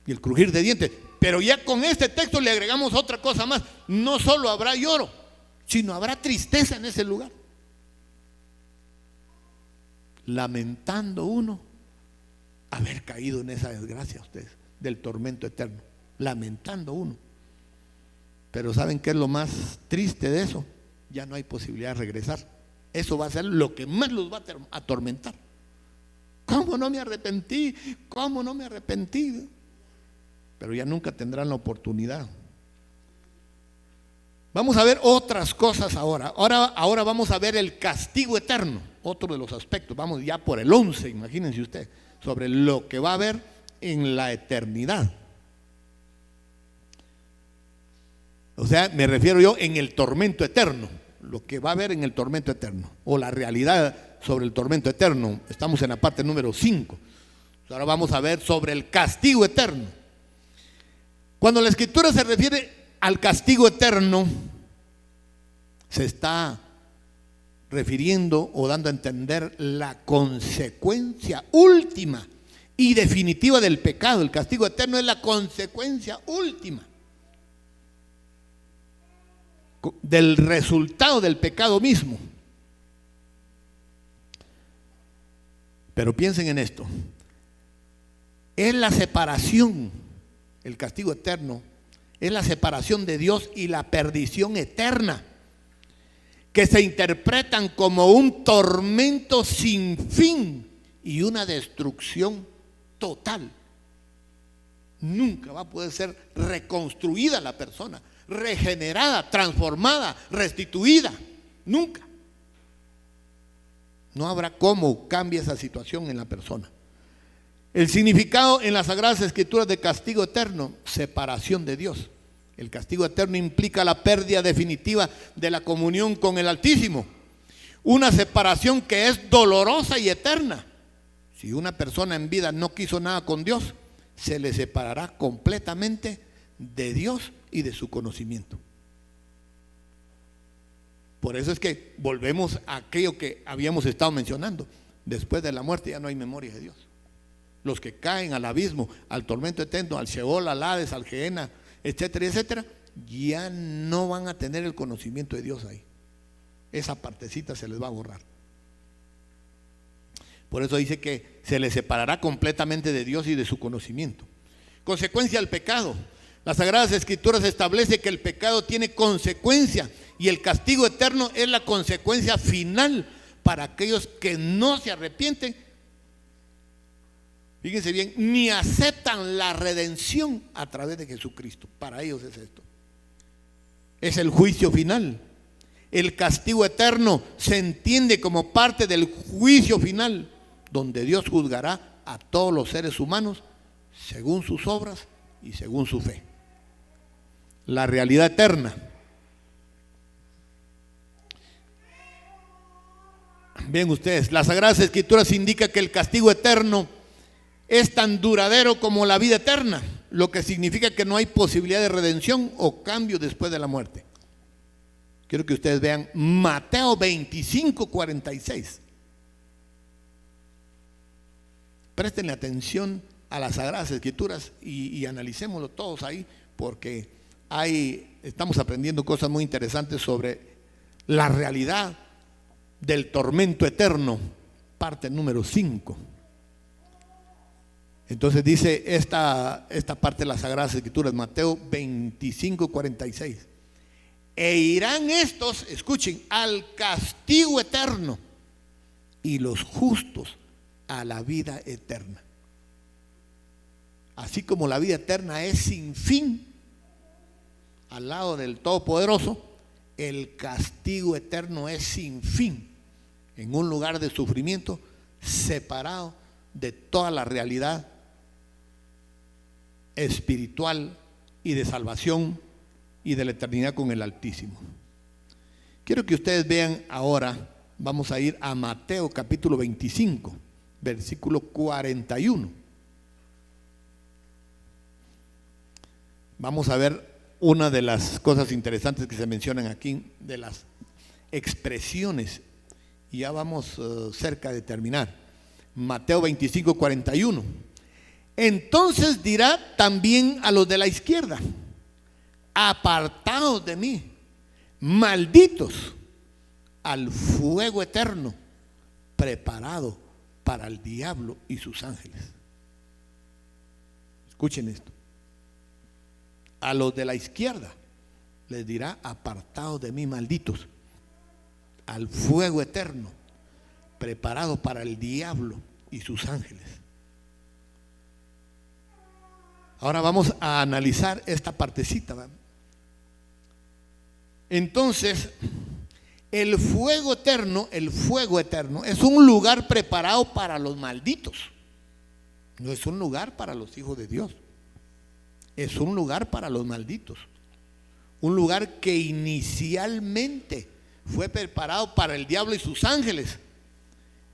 y el crujir de dientes. Pero ya con este texto le agregamos otra cosa más. No solo habrá lloro, sino habrá tristeza en ese lugar, lamentando uno haber caído en esa desgracia, ustedes, del tormento eterno, lamentando uno. Pero ¿saben qué es lo más triste de eso? Ya no hay posibilidad de regresar. Eso va a ser lo que más los va a atormentar. ¿Cómo no me arrepentí? ¿Cómo no me arrepentí? Pero ya nunca tendrán la oportunidad. Vamos a ver otras cosas ahora. Ahora vamos a ver el castigo eterno, otro de los aspectos. Vamos ya por el 11, imagínense usted, sobre lo que va a haber en la eternidad. O sea, me refiero yo en el tormento eterno, lo que va a haber en el tormento eterno, o la realidad sobre el tormento eterno. Estamos en la parte número 5. Ahora vamos a ver sobre el castigo eterno. Cuando la Escritura se refiere al castigo eterno, se está refiriendo o dando a entender la consecuencia última y definitiva del pecado. El castigo eterno es la consecuencia última del resultado del pecado mismo. Pero piensen en esto: es la separación, el castigo eterno es la separación de Dios y la perdición eterna, que se interpretan como un tormento sin fin y una destrucción total. Nunca va a poder ser reconstruida la persona, regenerada, transformada, restituida. Nunca. No habrá cómo cambie esa situación en la persona. El significado en las Sagradas Escrituras de castigo eterno: separación de Dios. El castigo eterno implica la pérdida definitiva de la comunión con el Altísimo. Una separación que es dolorosa y eterna. Si una persona en vida no quiso nada con Dios, se le separará completamente de Dios y de su conocimiento. Por eso es que volvemos a aquello que habíamos estado mencionando. Después de la muerte ya no hay memoria de Dios. Los que caen al abismo, al tormento eterno, al Sheol, al Hades, al Gehenna, etcétera, etcétera, ya no van a tener el conocimiento de Dios ahí. Esa partecita se les va a borrar. Por eso dice que se les separará completamente de Dios y de su conocimiento. Consecuencia del pecado. Las Sagradas Escrituras establece que el pecado tiene consecuencia y el castigo eterno es la consecuencia final para aquellos que no se arrepienten. Fíjense bien, ni aceptan la redención a través de Jesucristo. Para ellos es esto. Es el juicio final. El castigo eterno se entiende como parte del juicio final, donde Dios juzgará a todos los seres humanos según sus obras y según su fe. La realidad eterna. Ven ustedes, las Sagradas Escrituras indican que el castigo eterno es tan duradero como la vida eterna, lo que significa que no hay posibilidad de redención o cambio después de la muerte. Quiero que ustedes vean Mateo 25, 46. Préstenle atención a las Sagradas Escrituras y analicémoslo todos ahí, porque estamos aprendiendo cosas muy interesantes sobre la realidad del tormento eterno, parte número 5. Entonces dice esta parte de las Sagradas Escrituras, Mateo 25, 46. E irán estos, escuchen, al castigo eterno y los justos a la vida eterna. Así como la vida eterna es sin fin al lado del Todopoderoso, el castigo eterno es sin fin en un lugar de sufrimiento separado de toda la realidad espiritual y de salvación y de la eternidad con el Altísimo. Quiero que ustedes vean ahora, vamos a ir a Mateo capítulo 25, versículo 41. Vamos a ver una de las cosas interesantes que se mencionan aquí, de las expresiones, y ya vamos cerca de terminar. Mateo 25, 41. Entonces dirá también a los de la izquierda: apartados de mí, malditos, al fuego eterno preparado para el diablo y sus ángeles. Escuchen esto. A los de la izquierda les dirá: apartados de mí, malditos, al fuego eterno preparado para el diablo y sus ángeles. Ahora vamos a analizar esta partecita, ¿verdad? Entonces, el fuego eterno es un lugar preparado para los malditos. No es un lugar para los hijos de Dios. Es un lugar para los malditos. Un lugar que inicialmente fue preparado para el diablo y sus ángeles,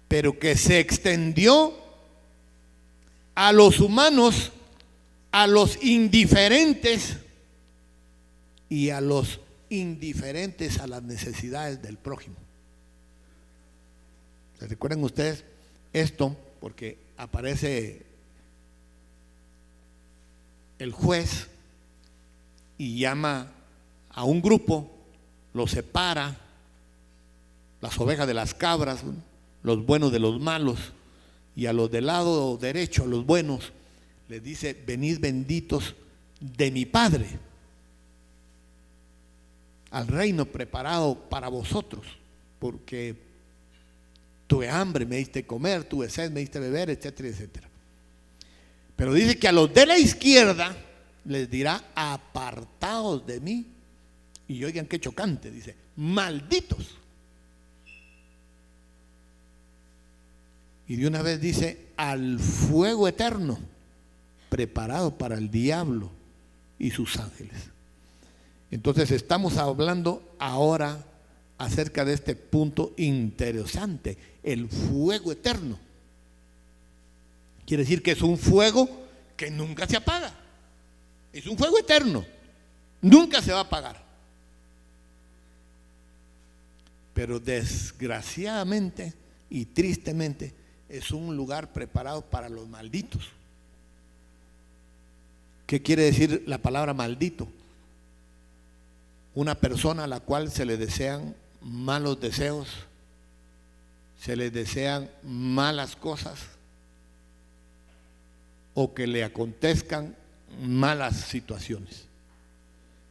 pero que se extendió a los humanos, a los indiferentes y a los indiferentes a las necesidades del prójimo. ¿Se recuerdan ustedes esto? Porque aparece el juez y llama a un grupo, los separa, las ovejas de las cabras, los buenos de los malos, y a los del lado derecho, a los buenos, les dice: venid benditos de mi Padre, al reino preparado para vosotros, porque tuve hambre, me diste comer, tuve sed, me diste beber, etcétera, etcétera. Pero dice que a los de la izquierda les dirá: apartados de mí. Y oigan qué chocante, dice: malditos. Y de una vez dice: al fuego eterno preparado para el diablo y sus ángeles. Entonces estamos hablando ahora acerca de este punto interesante, el fuego eterno. Quiere decir que es un fuego que nunca se apaga. Es un fuego eterno, nunca se va a apagar. Pero desgraciadamente y tristemente es un lugar preparado para los malditos. ¿Qué quiere decir la palabra maldito? Una persona a la cual se le desean malos deseos, se le desean malas cosas, o que le acontezcan malas situaciones.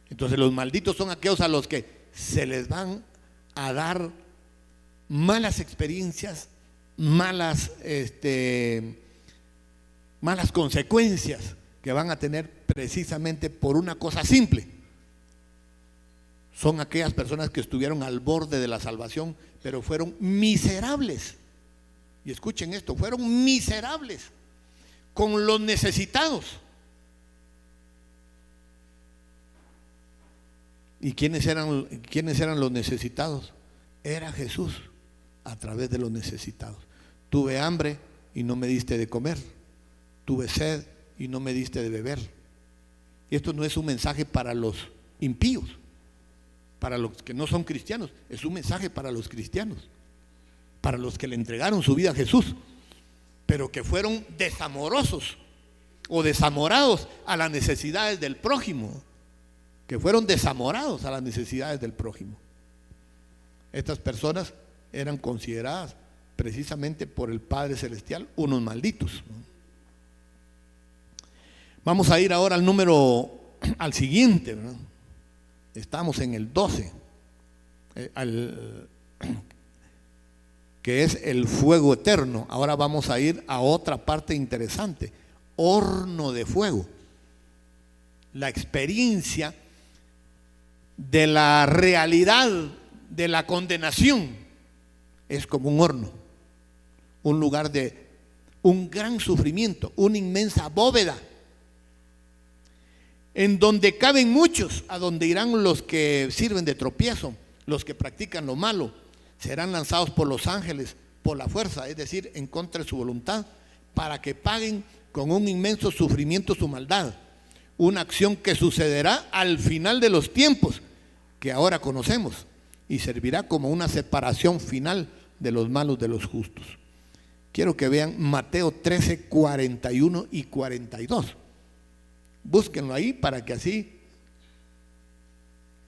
Entonces los malditos son aquellos a los que se les van a dar malas experiencias, malas consecuencias que van a tener precisamente por una cosa simple. Son aquellas personas que estuvieron al borde de la salvación, pero fueron miserables. Y escuchen esto, fueron miserables con los necesitados. ¿Y quiénes eran los necesitados? Era Jesús a través de los necesitados. Tuve hambre y no me diste de comer. Tuve sed y no me diste de beber. Y esto no es un mensaje para los impíos, para los que no son cristianos. Es un mensaje para los cristianos, para los que le entregaron su vida a Jesús, pero que fueron desamorosos o desamorados a las necesidades del prójimo. Que fueron desamorados a las necesidades del prójimo. Estas personas eran consideradas precisamente por el Padre Celestial unos malditos. Vamos a ir ahora al siguiente, ¿verdad? Estamos en el 12, que es el fuego eterno. Ahora vamos a ir a otra parte interesante, horno de fuego. La experiencia de la realidad de la condenación es como un horno, un lugar de un gran sufrimiento, una inmensa bóveda en donde caben muchos, a donde irán los que sirven de tropiezo, los que practican lo malo. Serán lanzados por los ángeles por la fuerza, es decir, en contra de su voluntad, para que paguen con un inmenso sufrimiento su maldad. Una acción que sucederá al final de los tiempos, que ahora conocemos, y servirá como una separación final de los malos de los justos. Quiero que vean Mateo 13, 41 y 42. Búsquenlo ahí para que así,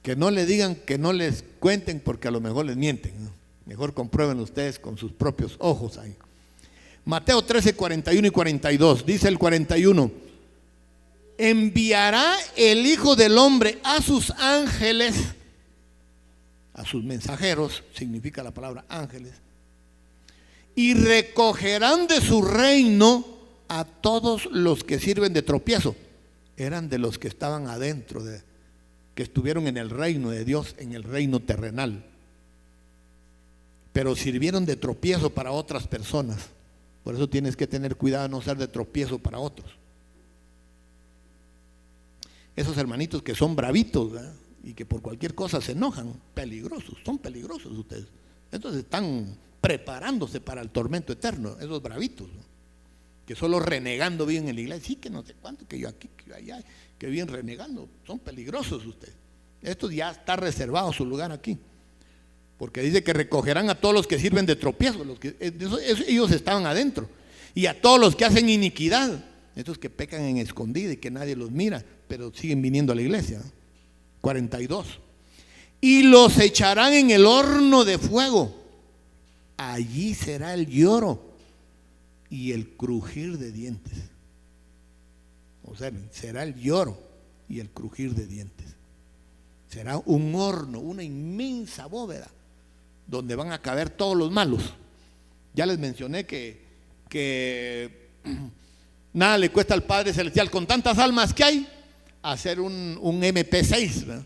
que no le digan, que no les cuenten, porque a lo mejor les mienten, ¿no? Mejor comprueben ustedes con sus propios ojos ahí. Mateo 13, 41 y 42. Dice el 41: enviará el Hijo del Hombre a sus ángeles, a sus mensajeros, significa la palabra ángeles, y recogerán de su reino a todos los que sirven de tropiezo. Eran de los que estaban adentro, que estuvieron en el reino de Dios, en el reino terrenal, pero sirvieron de tropiezo para otras personas. Por eso tienes que tener cuidado de no ser de tropiezo para otros. Esos hermanitos que son bravitos, ¿verdad?, y que por cualquier cosa se enojan, peligrosos, son peligrosos ustedes. Entonces están preparándose para el tormento eterno, esos bravitos, ¿no?, que solo renegando viven en la iglesia, sí, que no sé cuánto, que yo aquí, que yo allá, que viven renegando. Son peligrosos ustedes. Estos ya está reservado su lugar aquí, porque dice que recogerán a todos los que sirven de tropiezo, ellos estaban adentro, y a todos los que hacen iniquidad, estos que pecan en escondida y que nadie los mira, pero siguen viniendo a la iglesia, ¿no? 42. Y los echarán en el horno de fuego. Allí será el lloro y el crujir de dientes. O sea, será el lloro y el crujir de dientes. Será un horno, una inmensa bóveda, donde van a caber todos los malos. Ya les mencioné que nada le cuesta al Padre Celestial, con tantas almas que hay, hacer un MP6, ¿verdad?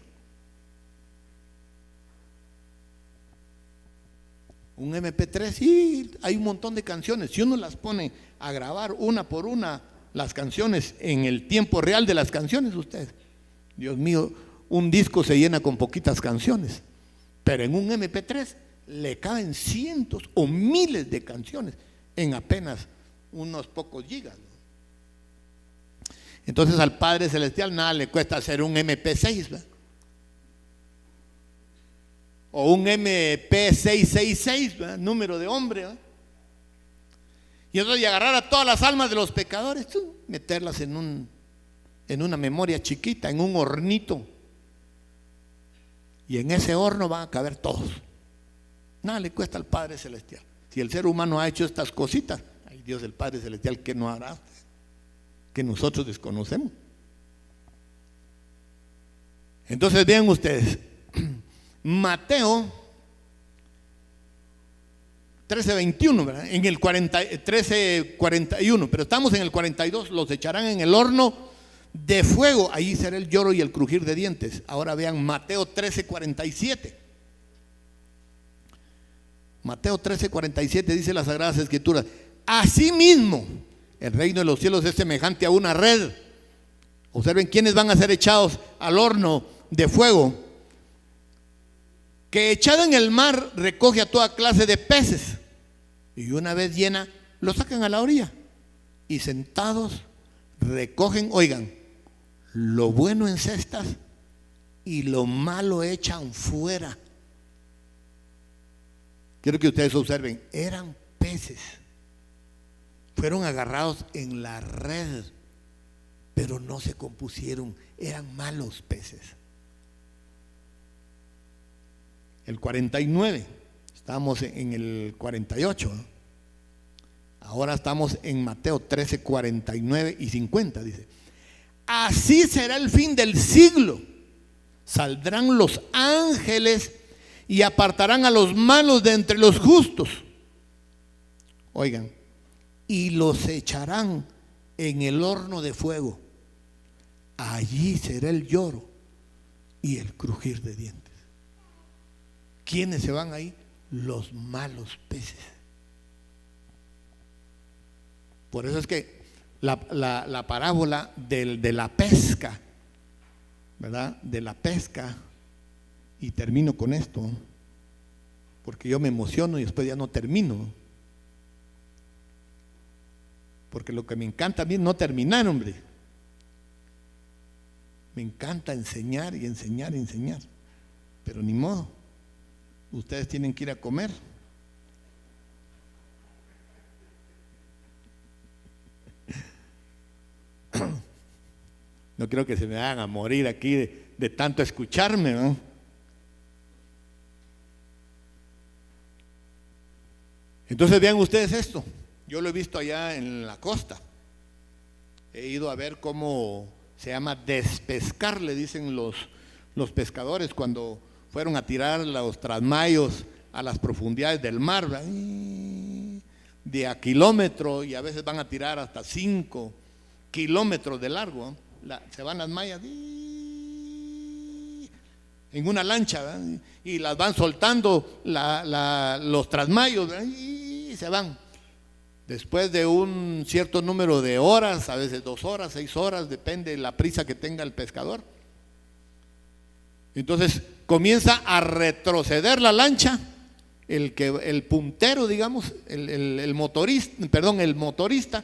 Un MP3, sí, hay un montón de canciones. Si uno las pone a grabar una por una, las canciones en el tiempo real de las canciones, ustedes, Dios mío, un disco se llena con poquitas canciones. Pero en un MP3 le caben cientos o miles de canciones en apenas unos pocos gigas, ¿no? Entonces al Padre Celestial nada le cuesta hacer un MP6, ¿verdad? O un MP666, ¿verdad? Número de hombre, ¿verdad? Y eso de agarrar a todas las almas de los pecadores, meterlas en una memoria chiquita, en un hornito. Y en ese horno van a caber todos. Nada le cuesta al Padre Celestial. Si el ser humano ha hecho estas cositas, ay Dios, el Padre Celestial, ¿qué no hará? Que nosotros desconocemos. Entonces vean ustedes, Mateo 13:21, ¿verdad? En el 13:41, pero estamos en el 42, los echarán en el horno de fuego, ahí será el lloro y el crujir de dientes. Ahora vean Mateo 13:47. Mateo 13:47 dice las Sagradas Escrituras: asimismo, el reino de los cielos es semejante a una red. Observen quiénes van a ser echados al horno de fuego, que echada en el mar recoge a toda clase de peces, y una vez llena lo sacan a la orilla, y sentados recogen, oigan, lo bueno en cestas y lo malo echan fuera. Quiero que ustedes observen, eran peces, fueron agarrados en la red, pero no se compusieron, eran malos peces. El 49, estábamos en el 48, ¿no? Ahora estamos en Mateo 13, 49 y 50, dice: así será el fin del siglo. Saldrán los ángeles y apartarán a los malos de entre los justos. Oigan, y los echarán en el horno de fuego. Allí será el lloro y el crujir de dientes. ¿Quiénes se van ahí? Los malos peces. Por eso es que la parábola de la pesca, ¿verdad? De la pesca, y termino con esto, porque yo me emociono y después ya no termino. Porque lo que me encanta a mí es no terminar, hombre. Me encanta enseñar y enseñar y enseñar. Pero ni modo. Ustedes tienen que ir a comer. No quiero que se me hagan a morir aquí de tanto escucharme, ¿no? Entonces vean ustedes esto. Yo lo he visto allá en la costa. He ido a ver cómo se llama despescar, le dicen los pescadores cuando fueron a tirar los trasmayos a las profundidades del mar, ¿verdad? De a kilómetro, y a veces van a tirar hasta 5 kilómetros de largo, ¿no? Se van las mallas en una lancha, ¿verdad? Y las van soltando los trasmayos, ¿verdad? Y se van. Después de un cierto número de horas, a veces 2 horas, 6 horas, depende de la prisa que tenga el pescador. Entonces comienza a retroceder la lancha, el puntero, digamos, el motorista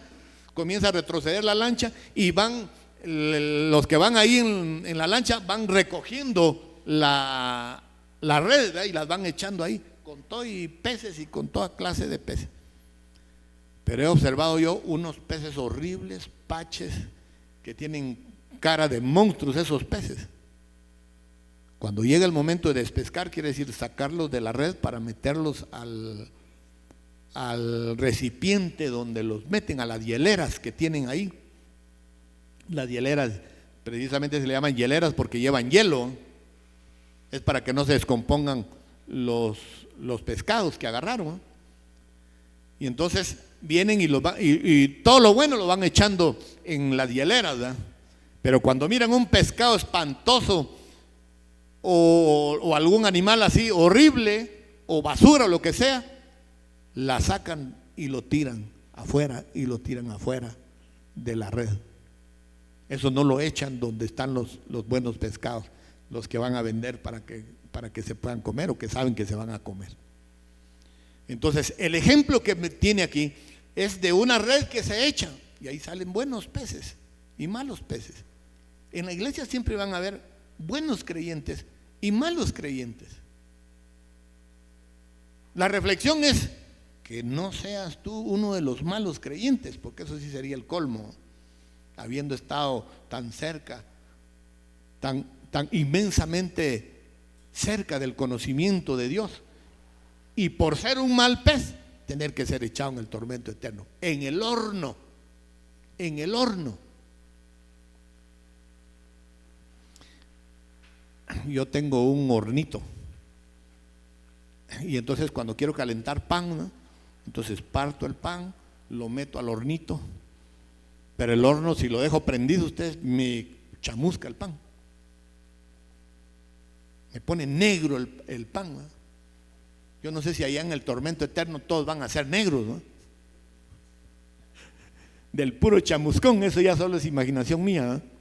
comienza a retroceder la lancha, y van los que van ahí en la lancha van recogiendo la red, ¿verdad? Y las van echando ahí con todo y peces y con toda clase de peces. Pero he observado yo unos peces horribles, paches, que tienen cara de monstruos esos peces. Cuando llega el momento de despescar, quiere decir sacarlos de la red para meterlos al recipiente donde los meten, a las hieleras que tienen ahí. Las hieleras precisamente se le llaman hieleras porque llevan hielo. Es para que no se descompongan los pescados que agarraron, ¿no? Y entonces vienen y todo lo bueno lo van echando en las hieleras, ¿verdad? Pero cuando miran un pescado espantoso o algún animal así horrible, o basura o lo que sea, la sacan y lo tiran afuera de la red. Eso no lo echan donde están los buenos pescados, los que van a vender para que se puedan comer o que saben que se van a comer. Entonces, el ejemplo que me tiene aquí es de una red que se echa y ahí salen buenos peces y malos peces. En la iglesia siempre van a haber buenos creyentes y malos creyentes. La reflexión es que no seas tú uno de los malos creyentes, porque eso sí sería el colmo, habiendo estado tan cerca, tan inmensamente cerca del conocimiento de Dios, y por ser un mal pez tener que ser echado en el tormento eterno, en el horno. Yo tengo un hornito y entonces cuando quiero calentar pan, ¿no? Entonces parto el pan, lo meto al hornito, pero el horno, si lo dejo prendido, ustedes me chamusca el pan, me pone negro el pan, ¿no? Yo no sé si allá en el tormento eterno todos van a ser negros, ¿no? Del puro chamuscón, eso ya solo es imaginación mía, ¿no?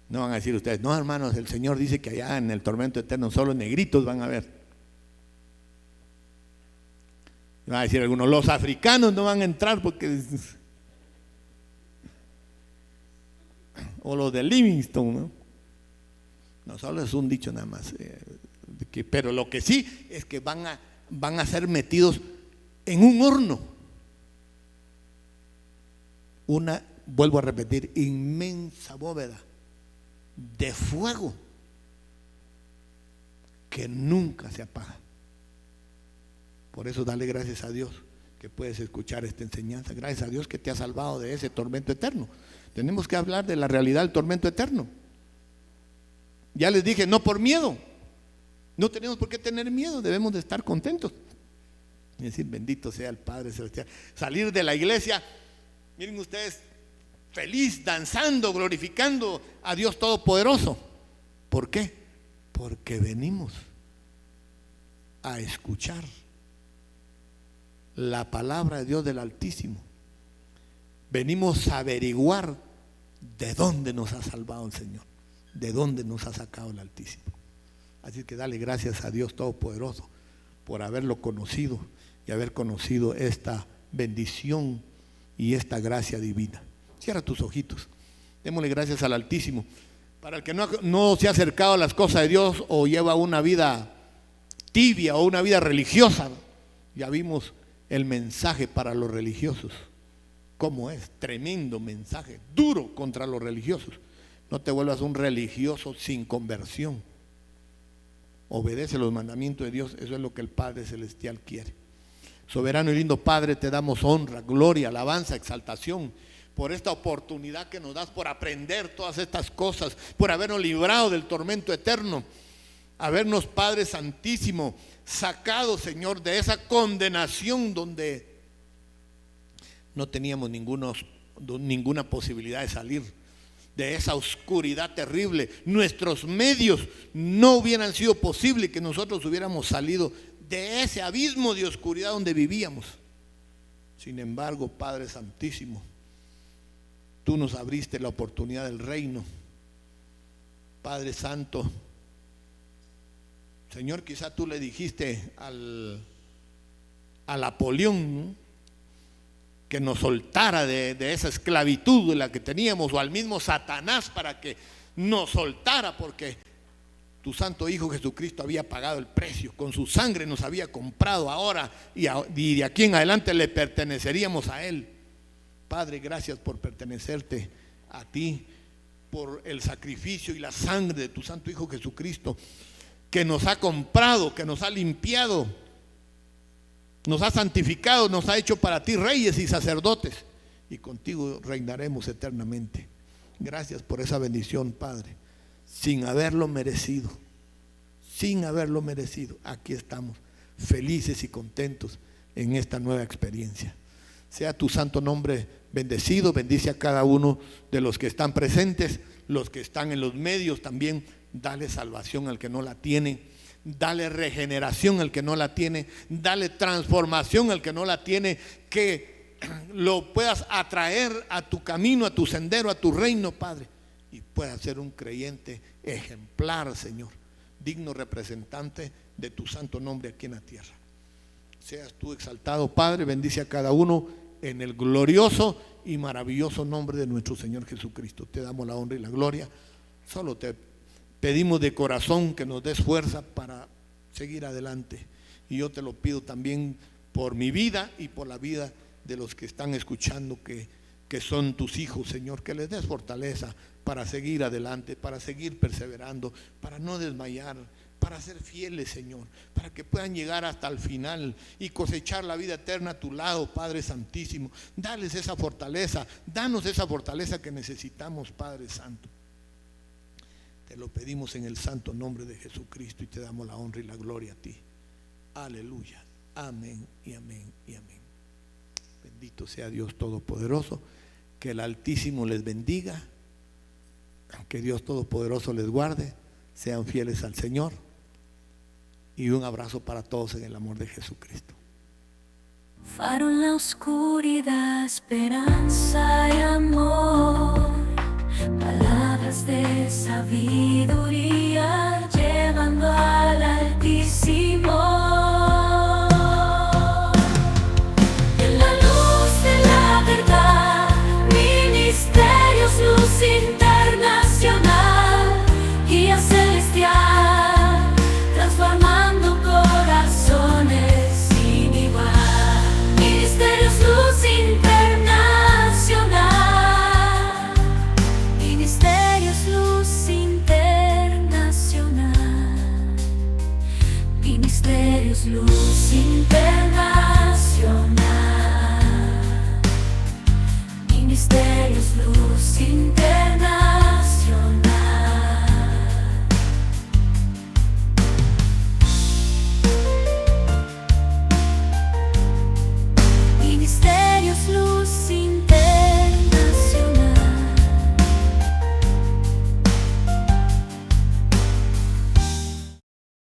No van a decir ustedes, no hermanos, el Señor dice que allá en el tormento eterno solo negritos van a ver. Van a decir algunos, los africanos no van a entrar porque... O los de Livingston, ¿no? No, solo es un dicho nada más. Pero lo que sí es que van a ser metidos en un horno. Una, vuelvo a repetir, inmensa bóveda de fuego que nunca se apaga. Por eso dale gracias a Dios que puedes escuchar esta enseñanza. Gracias a Dios que te ha salvado de ese tormento eterno. Tenemos que hablar de la realidad del tormento eterno. Ya les dije, no por miedo. No tenemos por qué tener miedo, debemos de estar contentos. Y decir, bendito sea el Padre Celestial. Salir de la iglesia, miren ustedes, feliz, danzando, glorificando a Dios Todopoderoso. ¿Por qué? Porque venimos a escuchar la palabra de Dios del Altísimo. Venimos a averiguar de dónde nos ha salvado el Señor, de dónde nos ha sacado el Altísimo. Así que dale gracias a Dios Todopoderoso por haberlo conocido y haber conocido esta bendición y esta gracia divina. Cierra tus ojitos, démosle gracias al Altísimo. Para el que no se ha acercado a las cosas de Dios o lleva una vida tibia o una vida religiosa, ya vimos el mensaje para los religiosos. ¿Cómo es? Tremendo mensaje, duro contra los religiosos. No te vuelvas un religioso sin conversión. Obedece los mandamientos de Dios, eso es lo que el Padre Celestial quiere. Soberano y lindo Padre, te damos honra, gloria, alabanza, exaltación por esta oportunidad que nos das, por aprender todas estas cosas, por habernos librado del tormento eterno, habernos, Padre Santísimo, sacado, Señor, de esa condenación donde no teníamos ninguna posibilidad de salir, de esa oscuridad terrible. Nuestros medios no hubieran sido posibles que nosotros hubiéramos salido de ese abismo de oscuridad donde vivíamos. Sin embargo, Padre Santísimo, tú nos abriste la oportunidad del reino. Padre Santo, Señor, quizá tú le dijiste a Napoleón, ¿no?, que nos soltara de esa esclavitud de la que teníamos, o al mismo Satanás para que nos soltara, porque tu Santo Hijo Jesucristo había pagado el precio, con su sangre nos había comprado ahora y de aquí en adelante le perteneceríamos a Él. Padre, gracias por pertenecerte a ti, por el sacrificio y la sangre de tu Santo Hijo Jesucristo, que nos ha comprado, que nos ha limpiado, nos ha santificado, nos ha hecho para ti reyes y sacerdotes, y contigo reinaremos eternamente. Gracias por esa bendición, Padre, sin haberlo merecido, aquí estamos, felices y contentos en esta nueva experiencia. Sea tu santo nombre bendecido, bendice a cada uno de los que están presentes, los que están en los medios también, dale salvación al que no la tiene. Dale regeneración al que no la tiene, dale transformación al que no la tiene, que lo puedas atraer a tu camino, a tu sendero, a tu reino, Padre, y pueda ser un creyente ejemplar, Señor, digno representante de tu santo nombre aquí en la tierra. Seas tú exaltado, Padre. Bendice a cada uno en el glorioso y maravilloso nombre de nuestro Señor Jesucristo. Te damos la honra y la gloria. Solo te pedimos de corazón que nos des fuerza para seguir adelante. Y yo te lo pido también por mi vida y por la vida de los que están escuchando, que son tus hijos, Señor, que les des fortaleza para seguir adelante, para seguir perseverando, para no desmayar, para ser fieles, Señor, para que puedan llegar hasta el final y cosechar la vida eterna a tu lado, Padre Santísimo. Dales esa fortaleza, danos esa fortaleza que necesitamos, Padre Santo. Te lo pedimos en el santo nombre de Jesucristo y te damos la honra y la gloria a ti. Aleluya. Amén y amén y amén. Bendito sea Dios Todopoderoso. Que el Altísimo les bendiga. Que Dios Todopoderoso les guarde. Sean fieles al Señor. Y un abrazo para todos en el amor de Jesucristo. Faro en la oscuridad, esperanza y amor. Palabras de sabiduría llevando al Altísimo. En la luz de la verdad, Ministerios Luz Internacional, guía celestial, transformando corazones sin igual. Ministerios Luz Internacional, Ministerios Luz Internacional, Ministerios Luz Internacional, Ministerios Luz Internacional.